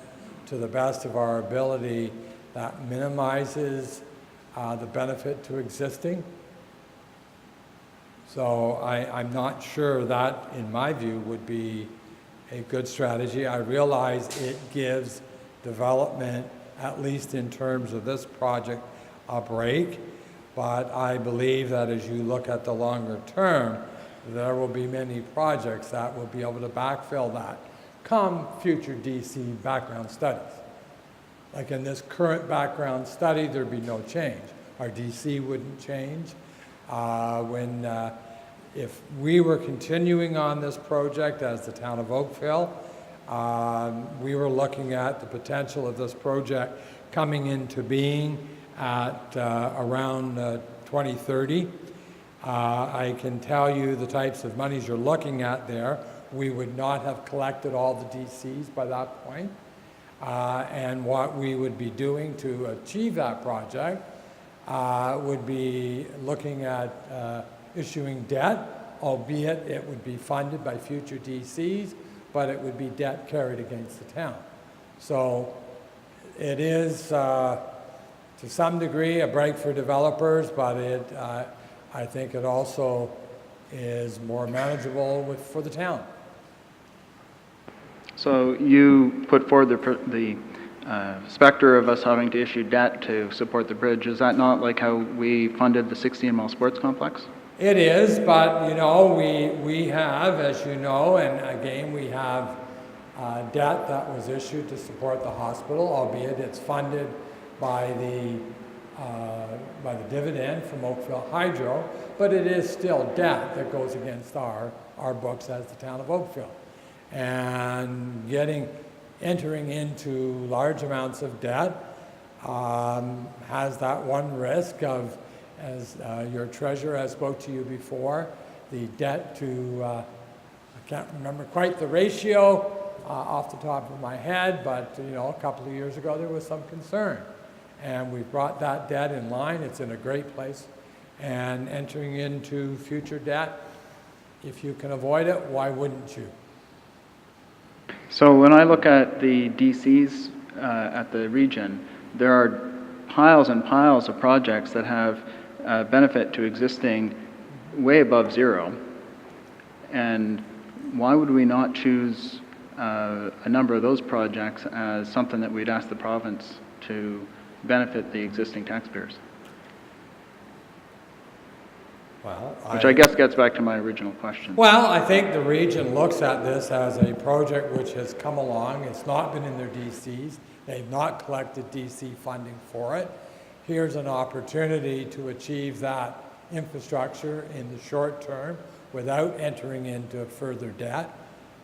to the best of our ability that minimizes the benefit to existing. So I'm not sure that, in my view, would be a good strategy. I realize it gives development, at least in terms of this project, a break. But I believe that as you look at the longer term, there will be many projects that will be able to backfill that come future DC background studies. Like in this current background study, there'd be no change. Our DC wouldn't change. If we were continuing on this project as the town of Oakville, we were looking at the potential of this project coming into being at around 2030. I can tell you the types of monies you're looking at there. We would not have collected all the DCs by that point. And what we would be doing to achieve that project would be looking at issuing debt, albeit it would be funded by future DCs, but it would be debt carried against the town. So it is, to some degree, a break for developers, but I think it also is more manageable for the town. So you put forward the specter of us having to issue debt to support the bridge. Is that not like how we funded the 16-mile sports complex? It is, but you know, we have, as you know, and again, we have debt that was issued to support the hospital, albeit it's funded by the dividend from Oakville Hydro, but it is still debt that goes against our books as the town of Oakville. And entering into large amounts of debt has that one risk of, as your treasurer has spoke to you before, the debt to, I can't remember quite the ratio off the top of my head, but you know, a couple of years ago there was some concern. And we've brought that debt in line. It's in a great place. And entering into future debt, if you can avoid it, why wouldn't you? So when I look at the DCs at the region, there are piles and piles of projects that have benefit to existing way above zero. And why would we not choose a number of those projects as something that we'd ask the province to benefit the existing taxpayers? Well, which I guess gets back to my original question. Well, I think the region looks at this as a project which has come along. It's not been in their DCs. They've not collected DC funding for it. Here's an opportunity to achieve that infrastructure in the short term without entering into further debt.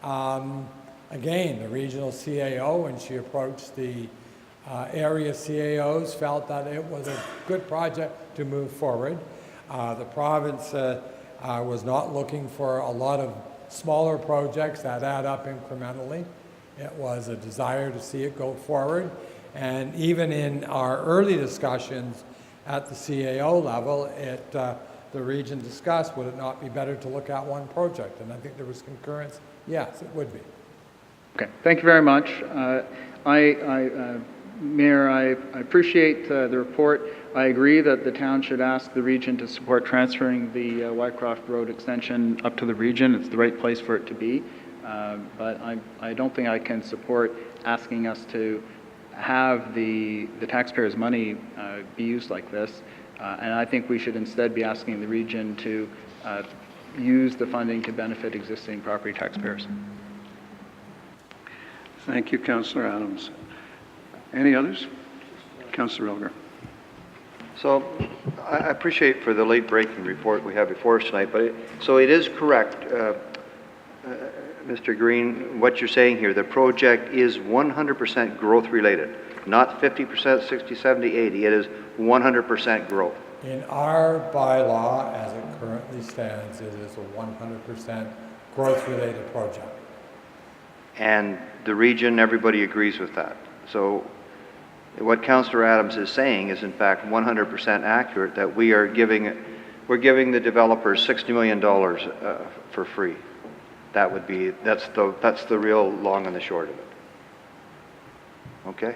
Again, the regional CAO, when she approached the area CAOs, felt that it was a good project to move forward. The province was not looking for a lot of smaller projects that add up incrementally. It was a desire to see it go forward. And even in our early discussions at the CAO level, it the region discussed, would it not be better to look at one project? And I think there was concurrence, yes, it would be. Okay, thank you very much. Mayor, I appreciate the report. I agree that the town should ask the region to support transferring the Wycroft Road extension up to the region. It's the right place for it to be. But I don't think I can support asking us to have the taxpayers' money be used like this. And I think we should instead be asking the region to use the funding to benefit existing property taxpayers. Thank you, Councillor Adams. Any others? Councillor Elgar. So I appreciate for the late breaking report we have before us tonight, but so it is correct, Mr. Green, what you're saying here, the project is 100% growth related, not 50%, 60, 70, 80. It is 100% growth. In our bylaw, as it currently stands, it is a 100% growth-related project. And the region, everybody agrees with that. So what Councillor Adams is saying is in fact 100% accurate, that we're giving the developers $60 million for free. That would be, that's the real long and the short of it. Okay,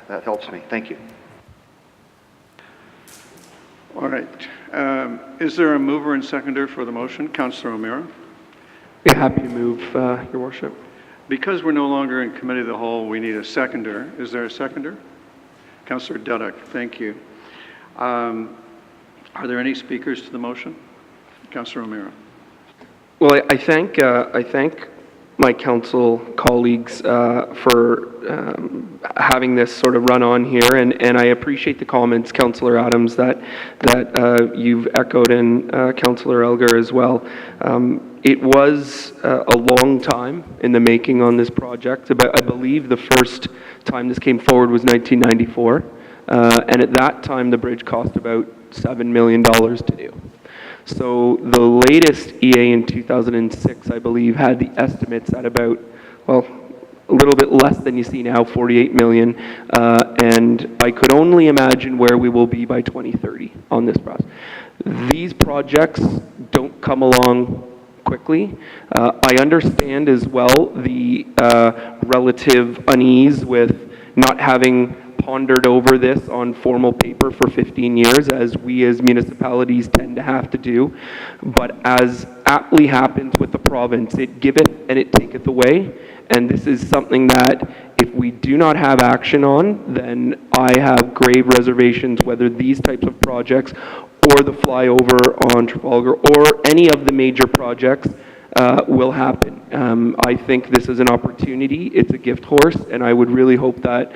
that helps me. Thank you. All right. Is there a mover and seconder for the motion? Councillor O'Meara. Be happy to move, Your Worship. Because we're no longer in committee of the whole, we need a seconder. Is there a seconder? Councillor Delegate, thank you. Are there any speakers to the motion? Councillor O'Meara. Well, I thank my council colleagues for having this sort of run on here, and I appreciate the comments, Councillor Adams, that you've echoed, and Councillor Elgar as well. It was a long time in the making on this project. I believe the first time this came forward was 1994, and at that time the bridge cost about $7 million to do. So the latest EA in 2006, I believe, had the estimates at about, well, a little bit less than you see now, 48 million, and I could only imagine where we will be by 2030 on this process. These projects don't come along quickly. I understand as well the relative unease with not having pondered over this on formal paper for 15 years, as we as municipalities tend to have to do. But as aptly happens with the province, it giveth and it taketh away. And this is something that if we do not have action on, then I have grave reservations whether these types of projects or the flyover on Trafalgar or any of the major projects will happen. I think this is an opportunity. It's a gift horse, and I would really hope that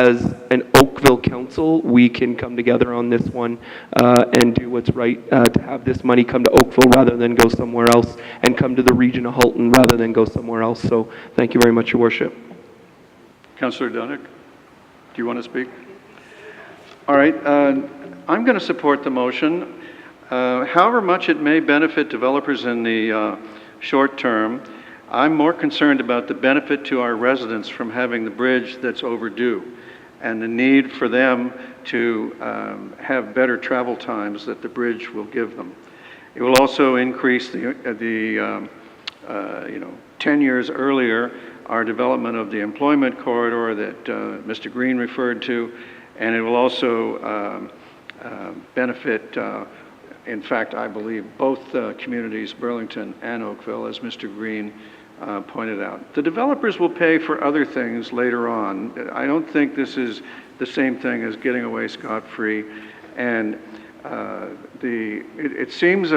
as an Oakville council, we can come together on this one and do what's right to have this money come to Oakville rather than go somewhere else, and come to the region of Halton rather than go somewhere else. So thank you very much, Your Worship. Councillor Dunnick, do you want to speak? All right. I'm going to support the motion. However much it may benefit developers in the short term, I'm more concerned about the benefit to our residents from having the bridge that's overdue, and the need for them to have better travel times that the bridge will give them. It will also increase the 10 years earlier, our development of the employment corridor that Mr. Green referred to, and it will also benefit, in fact, I believe, both communities, Burlington and Oakville, as Mr. Green pointed out. The developers will pay for other things later on. I don't think this is the same thing as getting away scot-free, and it seems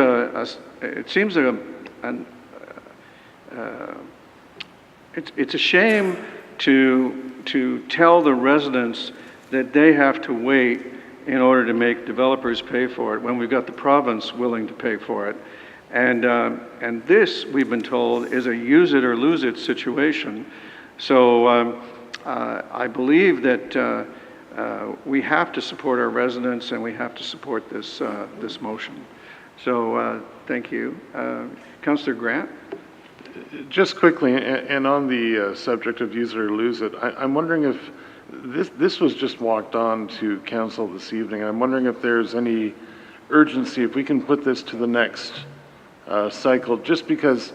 it's a shame to tell the residents that they have to wait in order to make developers pay for it when we've got the province willing to pay for it. And this, we've been told, is a use it or lose it situation. So I believe that we have to support our residents, and we have to support this, this motion. So thank you. Councillor Grant? Just quickly, and on the subject of use it or lose it, I'm wondering if this was just walked on to council this evening. I'm wondering if there's any urgency, if we can put this to the next cycle, just because,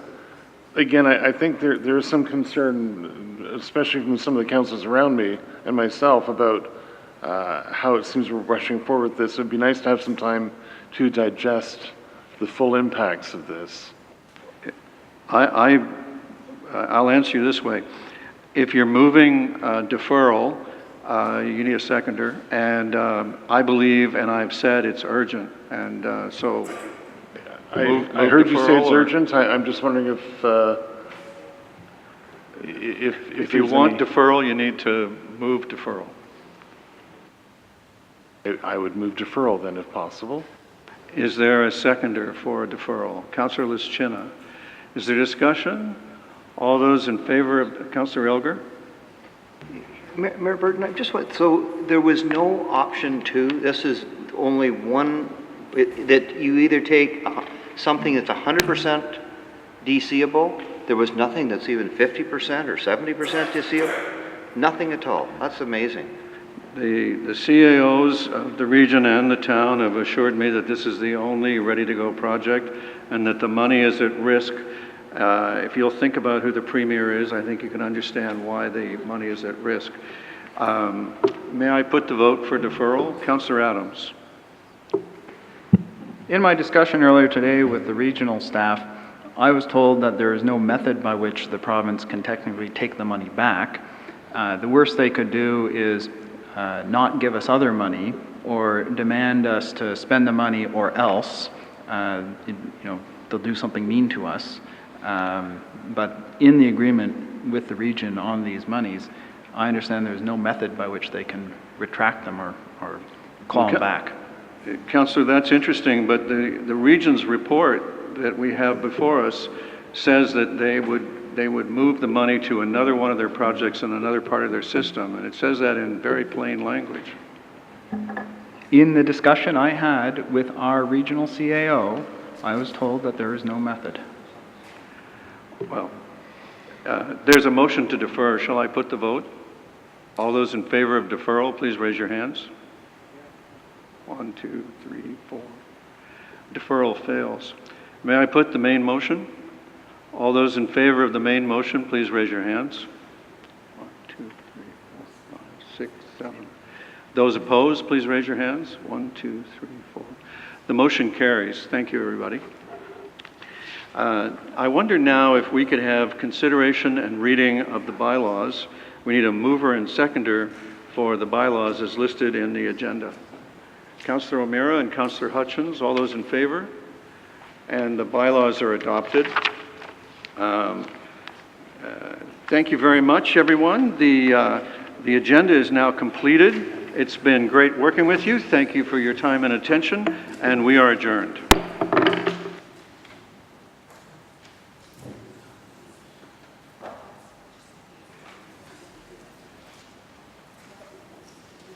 again, I think there is some concern, especially from some of the councils around me and myself, about how it seems we're rushing forward with this. It would be nice to have some time to digest the full impacts of this. I'll answer you this way. If you're moving deferral, you need a seconder, and I believe, and I've said it's urgent, and so I heard you say it's urgent. I'm just wondering if you want deferral, you need to move deferral. I would move deferral then, if possible. Is there a seconder for deferral? Councillor Lischina. Is there discussion? All those in favor of Councillor Elgar? Mayor Burton, I just want, so there was no option two? This is only one, that you either take something that's 100% DCable, there was nothing that's even 50% or 70% DCable? Nothing at all. That's amazing. The CAOs of the region and the town have assured me that this is the only ready-to-go project and that the money is at risk. If you'll think about who the Premier is, I think you can understand why the money is at risk. May I put the vote for deferral? Councillor Adams. In my discussion earlier today with the regional staff, I was told that there is no method by which the province can technically take the money back. The worst they could do is not give us other money or demand us to spend the money, or else they'll do something mean to us. But in the agreement with the region on these monies, I understand there's no method by which they can retract them or call them back. Councillor, that's interesting, but the region's report that we have before us says that they would move the money to another one of their projects in another part of their system, and it says that in very plain language. In the discussion I had with our regional CAO, I was told that there is no method. Well, there's a motion to defer. Shall I put the vote? All those in favor of deferral, please raise your hands. 1, 2, 3, 4. Deferral fails. May I put the main motion? All those in favor of the main motion, please raise your hands. 1, 2, 3, 4, 5, 6, 7. Those opposed, please raise your hands. 1, 2, 3, 4. The motion carries. Thank you, everybody. I wonder now if we could have consideration and reading of the bylaws. We need a mover and seconder for the bylaws as listed in the agenda. Councillor O'Meara and Councillor Hutchins, all those in favor? And the bylaws are adopted. Thank you very much, everyone. The agenda is now completed. It's been great working with you. Thank you for your time and attention, and we are adjourned.